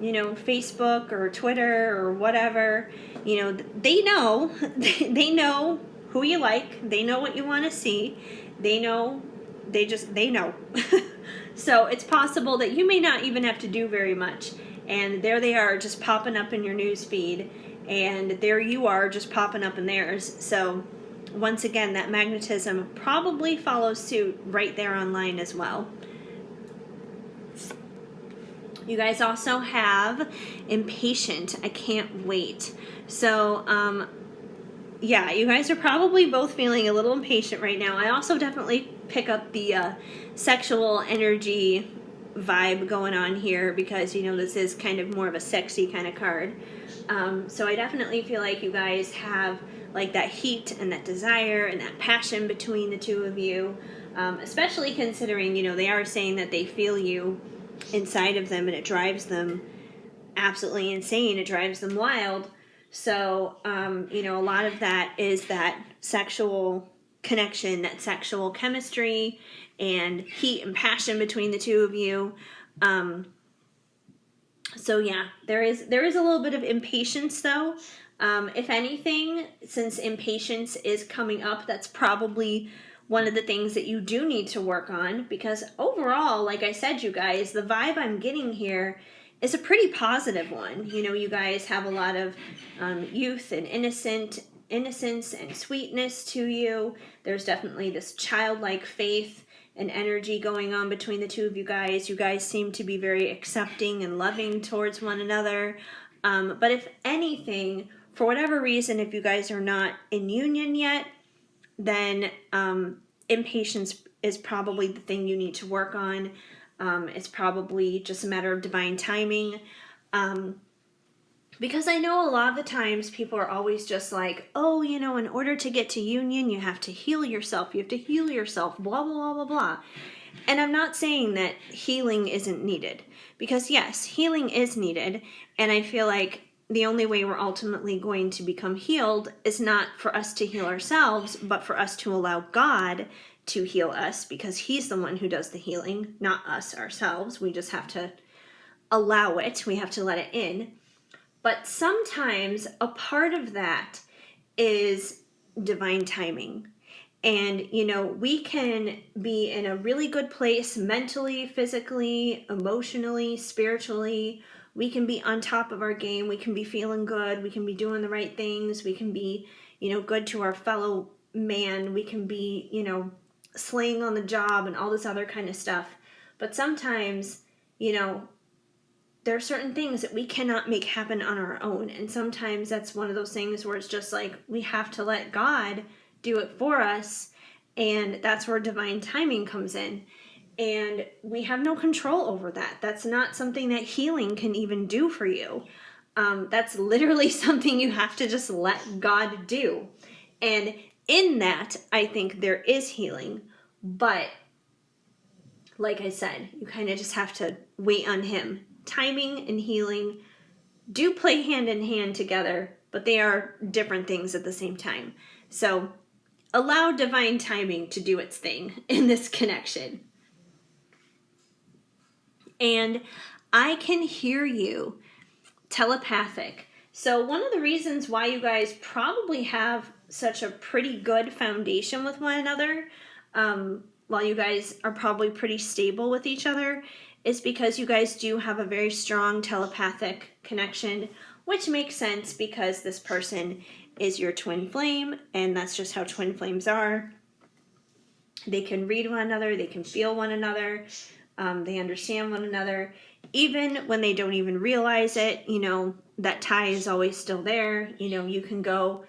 you know, Facebook or Twitter or whatever, you know, they know, they know who you like, they know what you want to see, they know, they know. So it's possible that you may not even have to do very much. And there they are just popping up in your news feed, and there you are just popping up in theirs. So once again, that magnetism probably follows suit right there online as well. You guys also have impatient. I can't wait. So yeah, you guys are probably both feeling a little impatient right now. I also definitely pick up the sexual energy vibe going on here because, this is kind of more of a sexy kind of card. So I definitely feel like you guys have like that heat and that desire and that passion between the two of you, especially considering, they are saying that they feel you inside of them and it drives them absolutely insane. It drives them wild. So, a lot of that is that sexual connection, that sexual chemistry, and heat and passion between the two of you. So yeah, there is a little bit of impatience though. If anything, since impatience is coming up, that's probably one of the things that you do need to work on because overall, like I said, you guys, the vibe I'm getting here is a pretty positive one. You guys have a lot of youth and innocence and sweetness to you. There's definitely this childlike faith and energy going on between the two of you guys. You guys seem to be very accepting and loving towards one another. But if anything, for whatever reason, if you guys are not in union yet, then impatience is probably the thing you need to work on. It's probably just a matter of divine timing. Because I know a lot of the times people are always just like, oh, in order to get to union, you have to heal yourself. You have to heal yourself, blah, blah, blah, blah, blah. And I'm not saying that healing isn't needed. Because yes, healing is needed. And I feel like the only way we're ultimately going to become healed is not for us to heal ourselves, but for us to allow God to heal us because he's the one who does the healing, not us ourselves. We just have to allow it. We have to let it in. But sometimes a part of that is divine timing. And, we can be in a really good place mentally, physically, emotionally, spiritually. We can be on top of our game. We can be feeling good. We can be doing the right things. We can be, good to our fellow man. We can be, slaying on the job and all this other kind of stuff. But sometimes, there are certain things that we cannot make happen on our own. And sometimes that's one of those things where it's just like we have to let God do it for us. And that's where divine timing comes in. And we have no control over that. That's not something that healing can even do for you. That's literally something you have to just let God do. And in that, I think there is healing. But like I said, you kind of just have to wait on him. Timing and healing do play hand in hand together, but they are different things at the same time. So allow divine timing to do its thing in this connection. And I can hear you telepathic. So one of the reasons why you guys probably have such a pretty good foundation with one another, while you guys are probably pretty stable with each other, is because you guys do have a very strong telepathic connection, which makes sense because this person is your twin flame, and that's just how twin flames are. They can read one another, they can feel one another, they understand one another. Even when they don't even realize it, that tie is always still there. You can go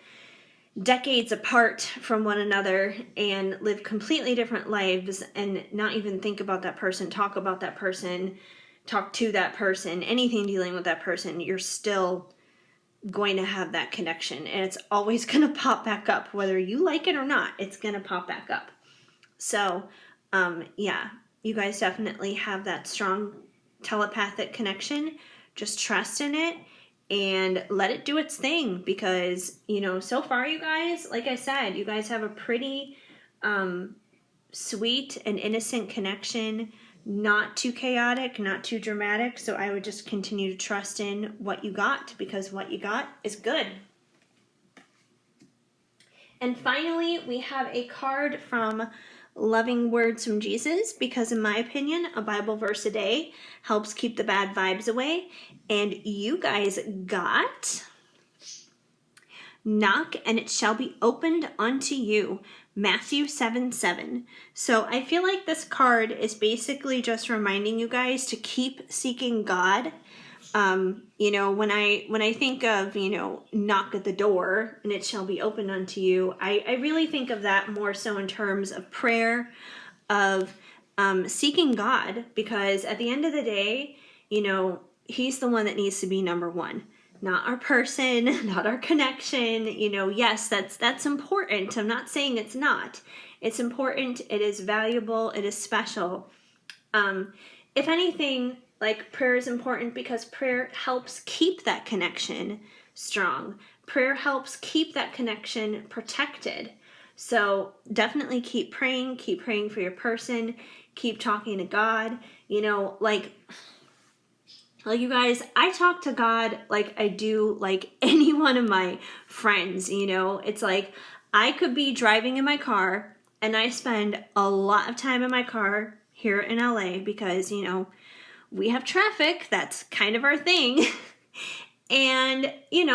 decades apart from one another and live completely different lives and not even think about that person, talk about that person, talk to that person, anything dealing with that person. You're still going to have that connection, and it's always going to pop back up. Whether you like it or not, it's going to pop back up. So, yeah, you guys definitely have that strong telepathic connection. Just trust in it and let it do its thing because, so far, you guys, like I said, you guys have a pretty sweet and innocent connection, not too chaotic, not too dramatic. So I would just continue to trust in what you got because what you got is good. And finally, we have a card from Loving Words from Jesus because, in my opinion, a Bible verse a day helps keep the bad vibes away. And you guys got knock and it shall be opened unto you. Matthew 7:7. So I feel like this card is basically just reminding you guys to keep seeking God When I think of, knock at the door and it shall be opened unto you, I really think of that more so in terms of prayer, of seeking God, because at the end of the day, He's the one that needs to be number one, not our person, not our connection. Yes, that's important. I'm not saying it's not. It's important. It is valuable. It is special. If anything, like, prayer is important because prayer helps keep that connection strong. Prayer helps keep that connection protected. So definitely keep praying for your person, keep talking to God. Like you guys, I talk to God like I do like any one of my friends. It's like I could be driving in my car and I spend a lot of time in my car here in LA because, we have traffic. That's kind of our thing. And,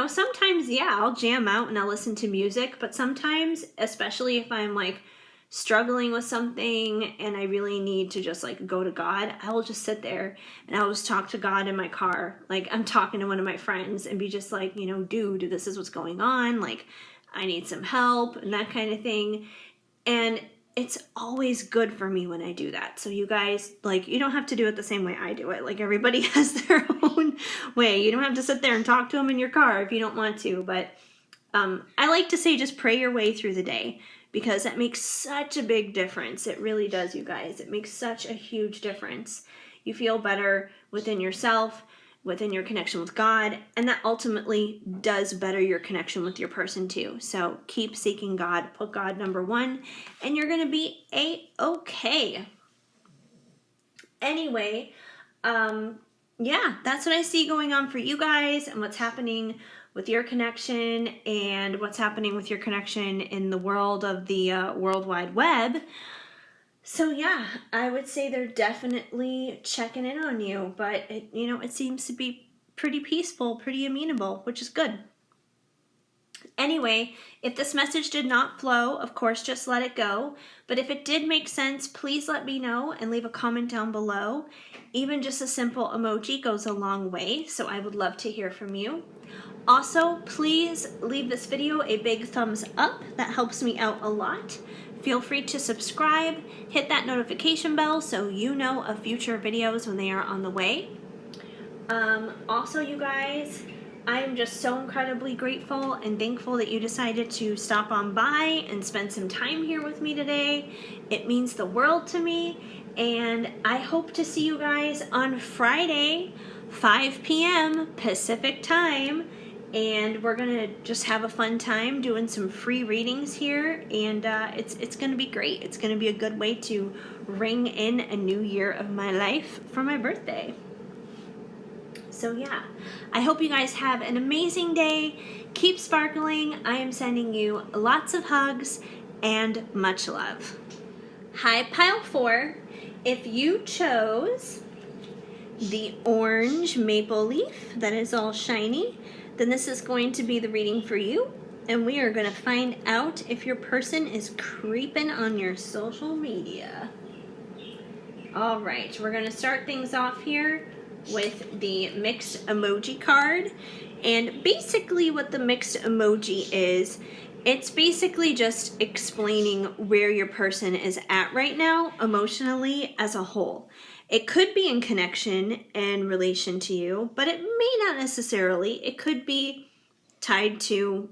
sometimes, yeah, I'll jam out and I'll listen to music, but sometimes, especially if I'm like struggling with something and I really need to just like go to God, I will just sit there and I'll just talk to God in my car. Like I'm talking to one of my friends and be just like, dude, this is what's going on. Like I need some help and that kind of thing. And it's always good for me when I do that. So you guys, like, you don't have to do it the same way I do it. Like everybody has their own way. You don't have to sit there and talk to them in your car if you don't want to. But I like to say just pray your way through the day because that makes such a big difference. It really does, you guys. It makes such a huge difference. You feel better within yourself, within your connection with God, and that ultimately does better your connection with your person too. So keep seeking God, put God number one, and you're going to be A-okay. Anyway, yeah, that's what I see going on for you guys and what's happening with your connection and what's happening with your connection in the world of the World Wide Web. So yeah, I would say they're definitely checking in on you, but it seems to be pretty peaceful, pretty amenable, which is good. Anyway, if this message did not flow, of course, just let it go. But if it did make sense, please let me know and leave a comment down below. Even just a simple emoji goes a long way, so I would love to hear from you. Also, please leave this video a big thumbs up. That helps me out a lot. Feel free to subscribe, hit that notification bell so you know of future videos when they are on the way. Also, you guys, I am just so incredibly grateful and thankful that you decided to stop on by and spend some time here with me today. It means the world to me, and I hope to see you guys on Friday, 5 p.m. Pacific time. And we're gonna just have a fun time doing some free readings here, and it's gonna be great. It's gonna be a good way to ring in a new year of my life for my birthday. So yeah, I hope you guys have an amazing day. Keep sparkling. I am sending you lots of hugs and much love. Hi, Pile 4. If you chose the orange maple leaf that is all shiny, then this is going to be the reading for you. And we are going to find out if your person is creeping on your social media. All right, we're going to start things off here with the mixed emoji card. And basically what the mixed emoji is, it's basically just explaining where your person is at right now emotionally as a whole. It could be in connection and relation to you, but it may not necessarily. It could be tied to,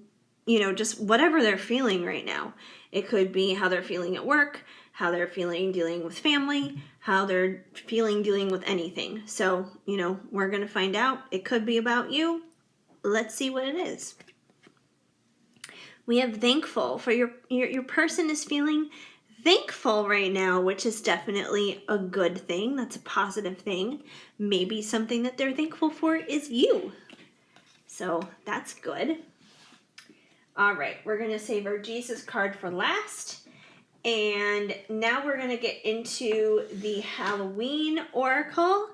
just whatever they're feeling right now. It could be how they're feeling at work, how they're feeling dealing with family, how they're feeling dealing with anything. So, we're going to find out. It could be about you. Let's see what it is. We have thankful for your person is feeling thankful right now, which is definitely a good thing. That's a positive thing. Maybe something that they're thankful for is you. So that's good. All right, we're going to save our Jesus card for last. And now we're going to get into the Halloween oracle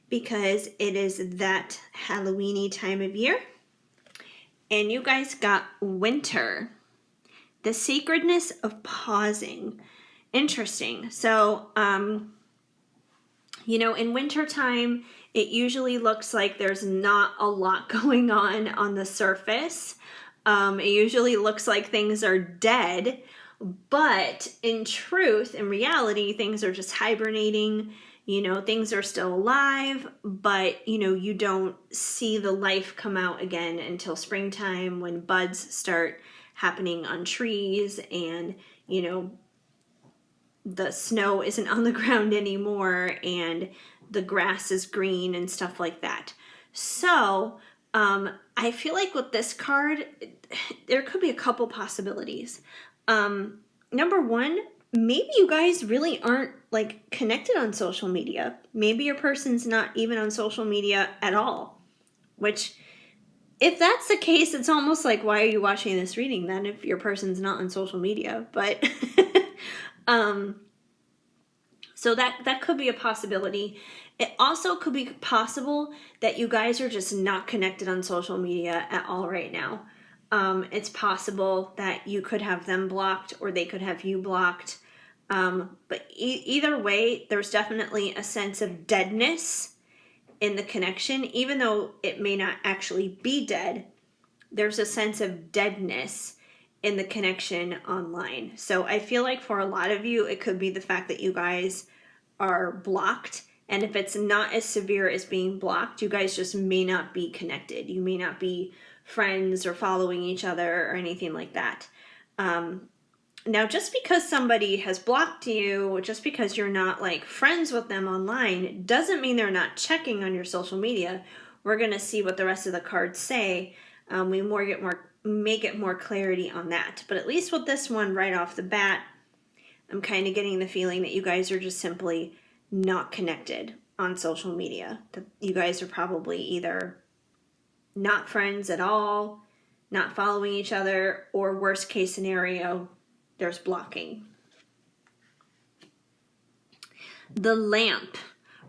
because it is that Halloween-y time of year. And you guys got winter. The sacredness of pausing. Interesting. So, In wintertime, it usually looks like there's not a lot going on the surface. It usually looks like things are dead, but in truth, in reality, things are just hibernating. Things are still alive, but you don't see the life come out again until springtime, when buds start happening on trees, and the snow isn't on the ground anymore, and the grass is green and stuff like that. So I feel like with this card, there could be a couple possibilities. Number one, maybe you guys really aren't like connected on social media. Maybe your person's not even on social media at all, which, if that's the case, it's almost like, why are you watching this reading then if your person's not on social media? But so that could be a possibility. It also could be possible that you guys are just not connected on social media at all right now. It's possible that you could have them blocked, or they could have you blocked. But either way, there's definitely a sense of deadness in the connection. Even though it may not actually be dead, there's a sense of deadness in the connection online. So I feel like for a lot of you, it could be the fact that you guys are blocked. And if it's not as severe as being blocked, you guys just may not be connected. You may not be friends or following each other or anything like that. Now, just because somebody has blocked you, just because you're not like friends with them online, doesn't mean they're not checking on your social media. We're going to see what the rest of the cards say. We may get more clarity on that. But at least with this one right off the bat, I'm kind of getting the feeling that you guys are just simply not connected on social media. That you guys are probably either not friends at all, not following each other, or worst case scenario, there's blocking. The lamp,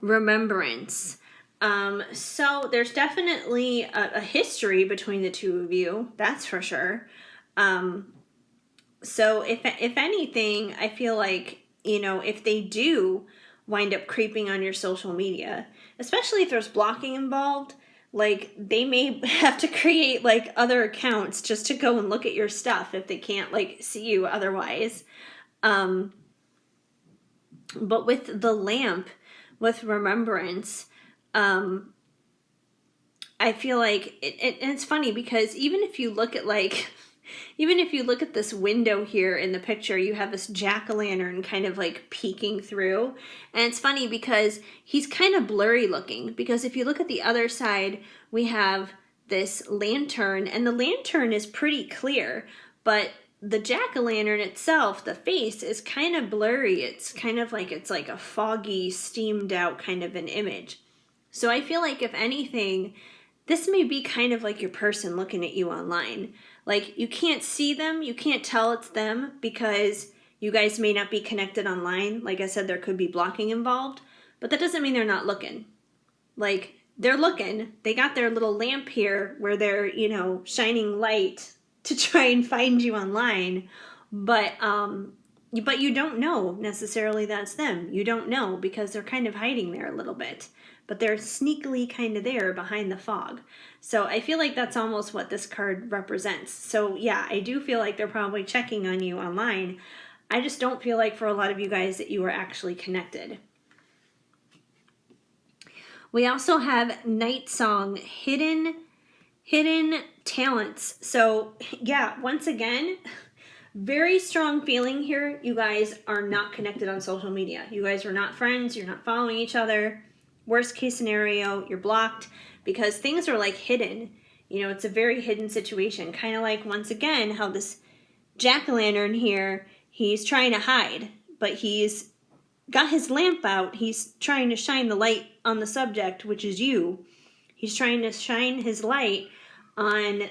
remembrance. So there's definitely a history between the two of you, that's for sure. So if anything, I feel like, if they do wind up creeping on your social media, especially if there's blocking involved, like they may have to create like other accounts just to go and look at your stuff if they can't like see you otherwise. But with the lamp, with remembrance, I feel like and it's funny because even if you look at this window here in the picture, you have this jack-o'-lantern kind of like peeking through. And it's funny because he's kind of blurry looking, because if you look at the other side, we have this lantern, and the lantern is pretty clear, but the jack-o'-lantern itself, the face, is kind of blurry. It's kind of like it's like a foggy, steamed out kind of an image. So I feel like if anything, this may be kind of like your person looking at you online. Like, you can't see them, you can't tell it's them because you guys may not be connected online. Like I said, there could be blocking involved, but that doesn't mean they're not looking. Like, they're looking. They got their little lamp here where they're, shining light to try and find you online, but you don't know necessarily that's them. You don't know because they're kind of hiding there a little bit, but they're sneakily kind of there behind the fog. So I feel like that's almost what this card represents. So yeah, I do feel like they're probably checking on you online. I just don't feel like for a lot of you guys that you are actually connected. We also have Night Song, hidden talents. So yeah, once again, very strong feeling here. You guys are not connected on social media. You guys are not friends. You're not following each other. Worst case scenario, you're blocked because things are like hidden. It's a very hidden situation. Kind of like, once again, how this jack-o'-lantern here, he's trying to hide, but he's got his lamp out. He's trying to shine the light on the subject, which is you. He's trying to shine his light on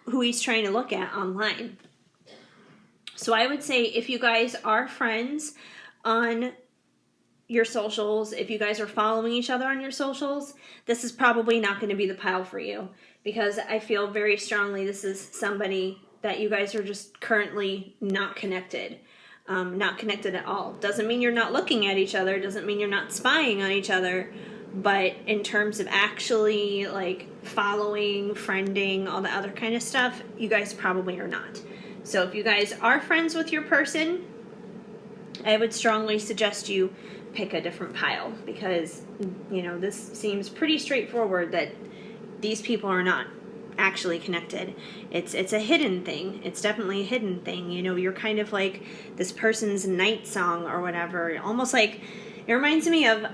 who he's trying to look at online. So I would say if you guys are friends on your socials, if you guys are following each other on your socials, this is probably not going to be the pile for you, because I feel very strongly this is somebody that you guys are just currently not connected. not connected at all. Doesn't mean you're not looking at each other, doesn't mean you're not spying on each other, but in terms of actually like following, friending, all the other kind of stuff, you guys probably are not. So if you guys are friends with your person, I would strongly suggest you pick a different pile, because this seems pretty straightforward that these people are not actually connected. It's a hidden thing. It's definitely a hidden thing. You're kind of like this person's night song or whatever. Almost like, it reminds me of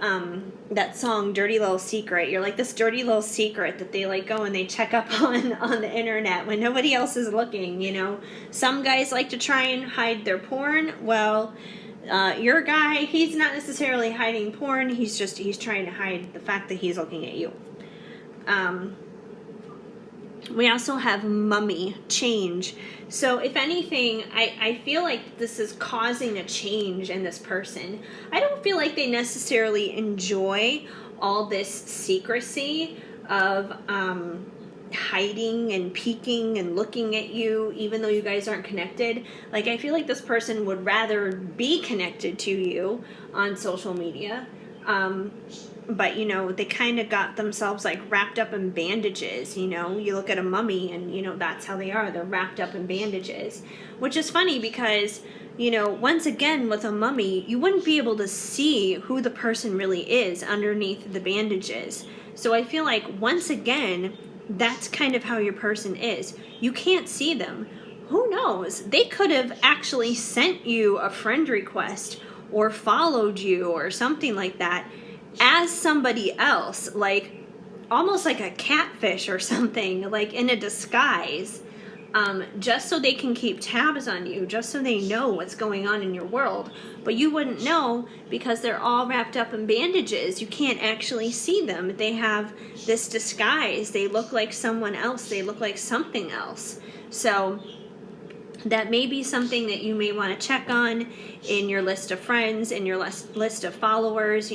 that song Dirty Little Secret. You're like this dirty little secret that they like go and they check up on the internet when nobody else is looking. Some guys like to try and hide their porn. Well, your guy, he's not necessarily hiding porn. He's trying to hide the fact that he's looking at you. We also have mummy, change. So if anything, I feel like this is causing a change in this person. I don't feel like they necessarily enjoy all this secrecy of hiding and peeking and looking at you, even though you guys aren't connected. Like, I feel like this person would rather be connected to you on social media. But, they kind of got themselves like wrapped up in bandages. You look at a mummy and, that's how they are. They're wrapped up in bandages, which is funny because, once again, with a mummy, you wouldn't be able to see who the person really is underneath the bandages. So I feel like, once again, that's kind of how your person is. You can't see them. Who knows? They could have actually sent you a friend request or followed you or something like that as somebody else, like almost like a catfish or something, like in a disguise, just so they can keep tabs on you, just so they know what's going on in your world. But you wouldn't know because they're all wrapped up in bandages. You can't actually see them. They have this disguise. They look like someone else. They look like something else. So that may be something that you may want to check on in your list of friends, in your list of followers.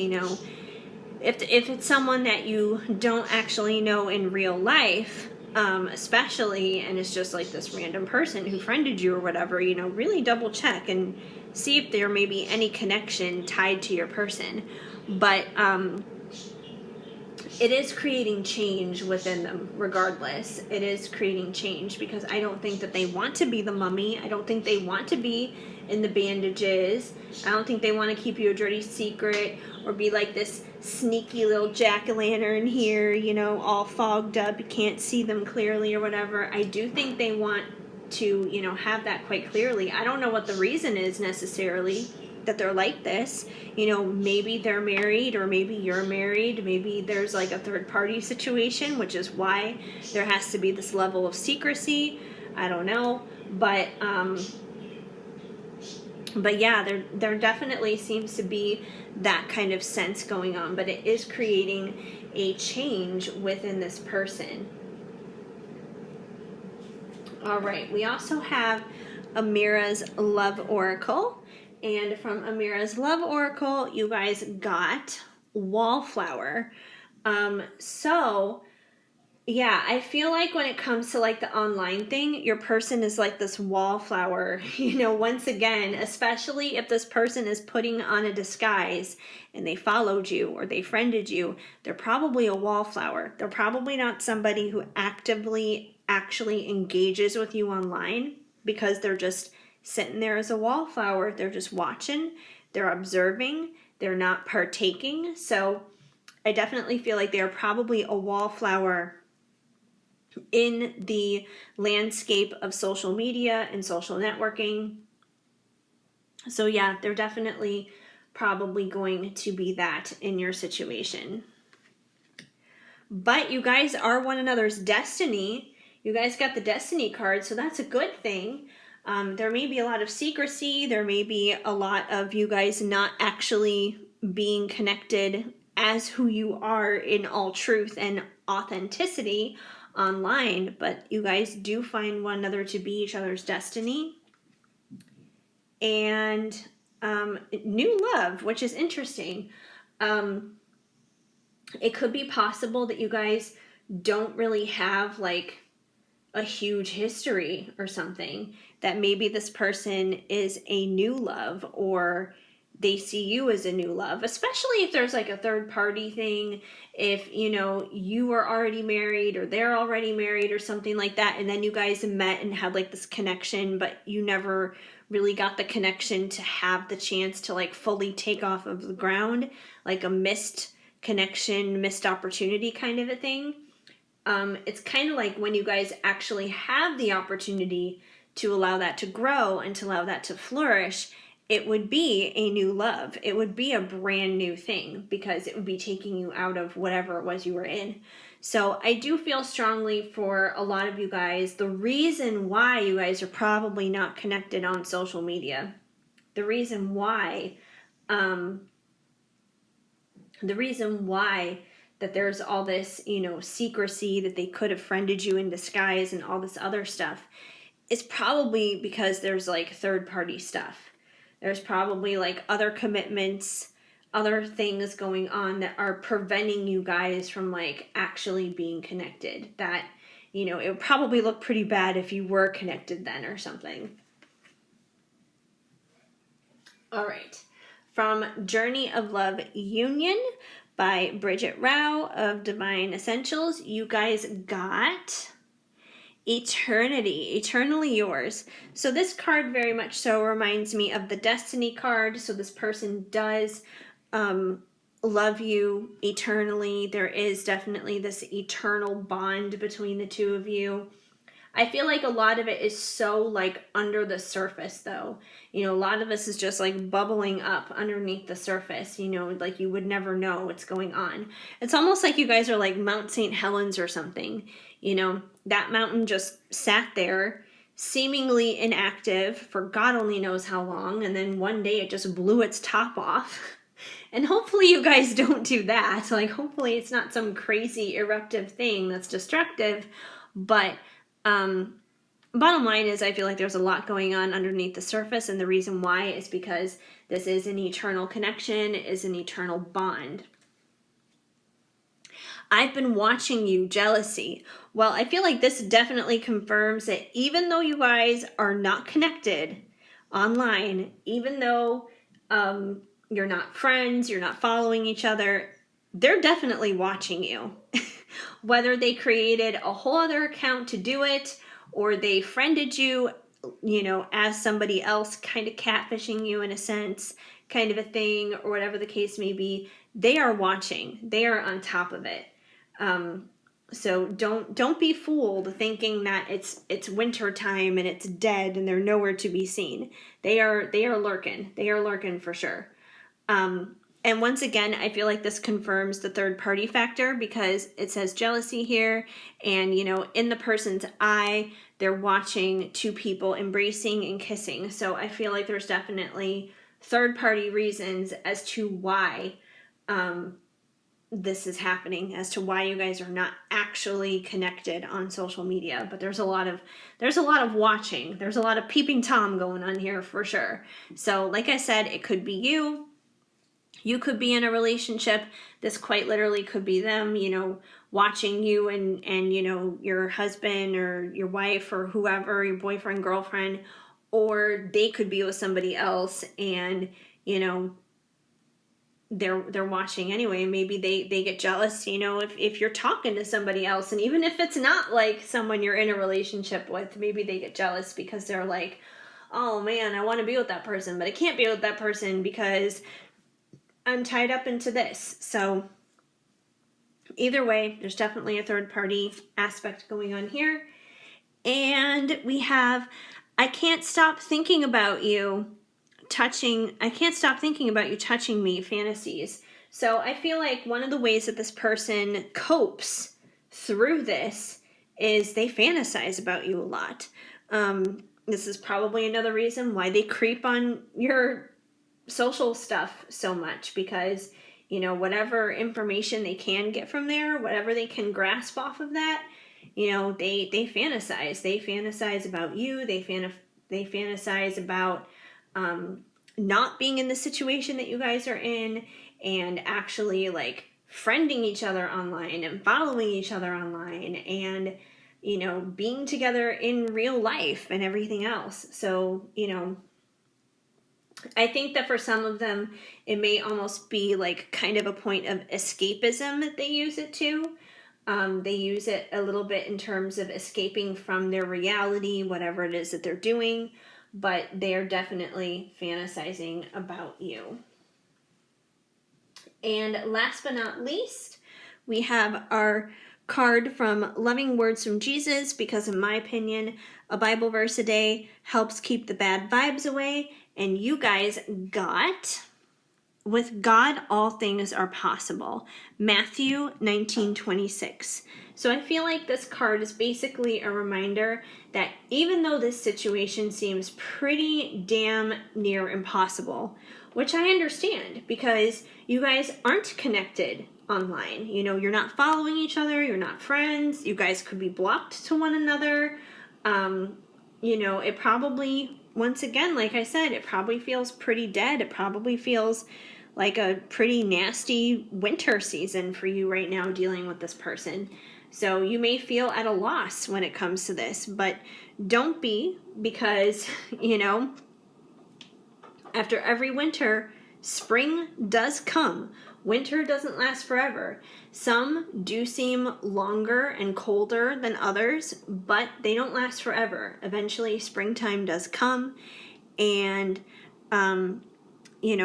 If it's someone that you don't actually know in real life, especially, and it's just like this random person who friended you or whatever, really double check and see if there may be any connection tied to your person. But it is creating change within them regardless. It is creating change because I don't think that they want to be the mummy. I don't think they want to be in the bandages. I don't think they want to keep you a dirty secret or be like this sneaky little jack-o'-lantern here, all fogged up. You can't see them clearly or whatever. I do think they want to, have that quite clearly. I don't know what the reason is necessarily that they're like this. Maybe they're married, or maybe you're married. Maybe there's like a third party situation, which is why there has to be this level of secrecy. I don't know. But yeah, there definitely seems to be that kind of sense going on, but it is creating a change within this person. All right, we also have Amira's Love Oracle. And from Amira's Love Oracle, you guys got Wallflower. So, yeah, I feel like when it comes to like the online thing, your person is like this wallflower, once again, especially if this person is putting on a disguise and they followed you or they friended you, they're probably a wallflower. They're probably not somebody who actively actually engages with you online, because they're just sitting there as a wallflower. They're just watching, they're observing, they're not partaking. So I definitely feel like they're probably a wallflower in the landscape of social media and social networking. So yeah, they're definitely probably going to be that in your situation. But you guys are one another's destiny. You guys got the destiny card, so that's a good thing. There may be a lot of secrecy. There may be a lot of you guys not actually being connected as who you are in all truth and authenticity online, but you guys do find one another to be each other's destiny. And new love, which is interesting. It could be possible that you guys don't really have like a huge history or something. that maybe this person is a new love, or they see you as a new love, especially if there's like a third party thing. If, you know, you are already married or they're already married or something like that, and then you guys met and had like this connection, but you never really got the connection to have the chance to like fully take off of the ground, like a missed connection, missed opportunity kind of a thing. It's kind of like when you guys actually have the opportunity to allow that to grow and to allow that to flourish, it would be a new love. It would be a brand new thing, because it would be taking you out of whatever it was you were in. So I do feel strongly for a lot of you guys. The reason why you guys are probably not connected on social media, the reason why that there's all this, you know, secrecy, that they could have friended you in disguise and all this other stuff, is probably because there's like third party stuff. There's probably like other commitments, other things going on that are preventing you guys from like actually being connected. That, you know, it would probably look pretty bad if you were connected then or something. All right. From Journey of Love Union by Bridget Rao of Divine Essentials, you guys got Eternity, Eternally Yours. So this card very much so reminds me of the Destiny card. So this person does love you eternally. There is definitely this eternal bond between the two of you. I feel like a lot of it is so like under the surface though. You know, a lot of this is just like bubbling up underneath the surface, you know, like you would never know what's going on. It's almost like you guys are like Mount St. Helens or something. You know, that mountain just sat there seemingly inactive for God only knows how long, and then one day it just blew its top off. And hopefully you guys don't do that. Like, hopefully it's not some crazy eruptive thing that's destructive, but bottom line is I feel like there's a lot going on underneath the surface, and the reason why is because this is an eternal connection, is an eternal bond. I've been watching you, jealousy. Well, I feel like this definitely confirms that even though you guys are not connected online, even though you're not friends, you're not following each other, they're definitely watching you. Whether they created a whole other account to do it, or they friended you, you know, as somebody else, kind of catfishing you in a sense, kind of a thing, or whatever the case may be, they are watching. They are on top of it. So don't be fooled thinking that it's winter time and it's dead and they're nowhere to be seen. They are lurking. They are lurking for sure. And once again, I feel like this confirms the third party factor, because it says jealousy here, and you know, in the person's eye, they're watching two people embracing and kissing. So I feel like there's definitely third party reasons as to why this is happening, as to why you guys are not actually connected on social media. But there's a lot of watching. There's a lot of peeping Tom going on here for sure. So like I said, it could be you. You could be in a relationship. This quite literally could be them, you know, watching you and you know, your husband or your wife or whoever, your boyfriend, girlfriend, or they could be with somebody else and, you know, they're watching anyway. Maybe they get jealous, you know, if you're talking to somebody else, and even if it's not like someone you're in a relationship with, maybe they get jealous because they're like, oh man, I want to be with that person, but I can't be with that person because I'm tied up into this. So either way, there's definitely a third party aspect going on here. And we have, I can't stop thinking about you touching me fantasies. So I feel like one of the ways that this person copes through this is they fantasize about you a lot. This is probably another reason why they creep on your social stuff so much, because, you know, whatever information they can get from there, whatever they can grasp off of that, you know, they fantasize about you. They fantasize about not being in the situation that you guys are in, and actually like friending each other online and following each other online, and being together in real life and everything else. So, I think that for some of them, it may almost be like kind of a point of escapism that they use it to. They use it a little bit in terms of escaping from their reality, whatever it is that they're doing, but they are definitely fantasizing about you. And last but not least, we have our card from Loving Words from Jesus, because in my opinion, a Bible verse a day helps keep the bad vibes away. And you guys got, with God, all things are possible. Matthew 19:26. So I feel like this card is basically a reminder that even though this situation seems pretty damn near impossible, which I understand because you guys aren't connected online. You're not following each other, you're not friends, you guys could be blocked to one another. It probably, once again, like I said, it probably feels pretty dead. It probably feels like a pretty nasty winter season for you right now dealing with this person. So you may feel at a loss when it comes to this, but don't be, because, after every winter, spring does come. Winter doesn't last forever. Some do seem longer and colder than others, but they don't last forever. Eventually, springtime does come, and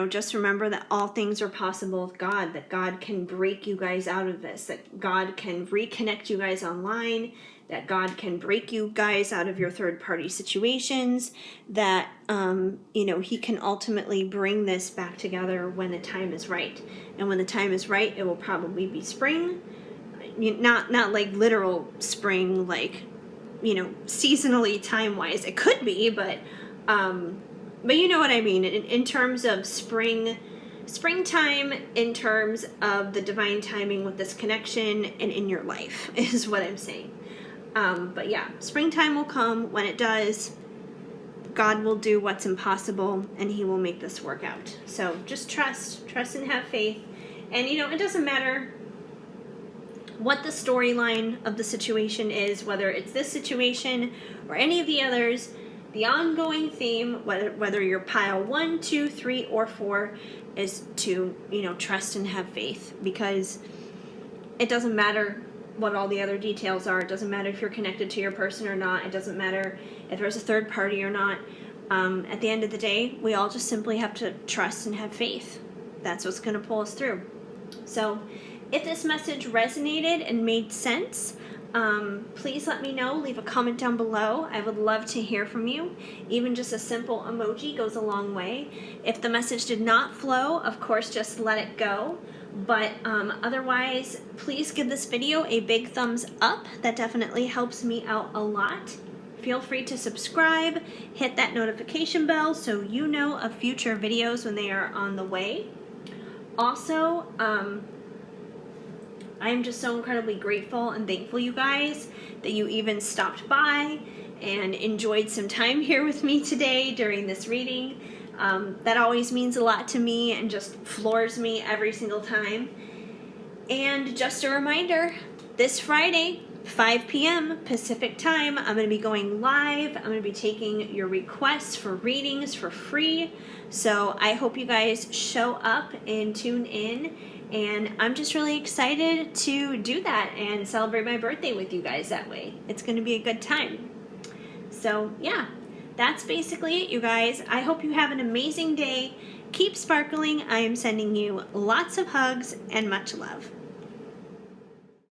just remember that all things are possible with God, that God can break you guys out of this, that God can reconnect you guys online, that God can break you guys out of your third-party situations, that, he can ultimately bring this back together when the time is right. And when the time is right, it will probably be spring. Not like literal spring, like, seasonally, time-wise. It could be, but you know what I mean, in terms of springtime, in terms of the divine timing with this connection and in your life, is what I'm saying. But yeah, springtime will come. When it does, God will do what's impossible, and he will make this work out. So just trust and have faith. And, it doesn't matter what the storyline of the situation is, whether it's this situation or any of the others. The ongoing theme, whether you're pile 1, 2, 3, or 4, is to, trust and have faith, because it doesn't matter what all the other details are. It doesn't matter if you're connected to your person or not. It doesn't matter if there's a third party or not. At the end of the day, we all just simply have to trust and have faith. That's what's going to pull us through. So if this message resonated and made sense, please let me know. Leave a comment down below. I would love to hear from you. Even just a simple emoji goes a long way. If the message did not flow, of course, just let it go. But otherwise, please give this video a big thumbs up. That definitely helps me out a lot. Feel free to subscribe, hit that notification bell so you know of future videos when they are on the way. Also, I am just so incredibly grateful and thankful, you guys, that you even stopped by and enjoyed some time here with me today during this reading. That always means a lot to me and just floors me every single time. And just a reminder, this Friday, 5 p.m. Pacific time, I'm going to be going live. I'm going to be taking your requests for readings for free. So I hope you guys show up and tune in. And I'm just really excited to do that and celebrate my birthday with you guys that way. It's going to be a good time. So yeah, that's basically it, you guys. I hope you have an amazing day. Keep sparkling. I am sending you lots of hugs and much love.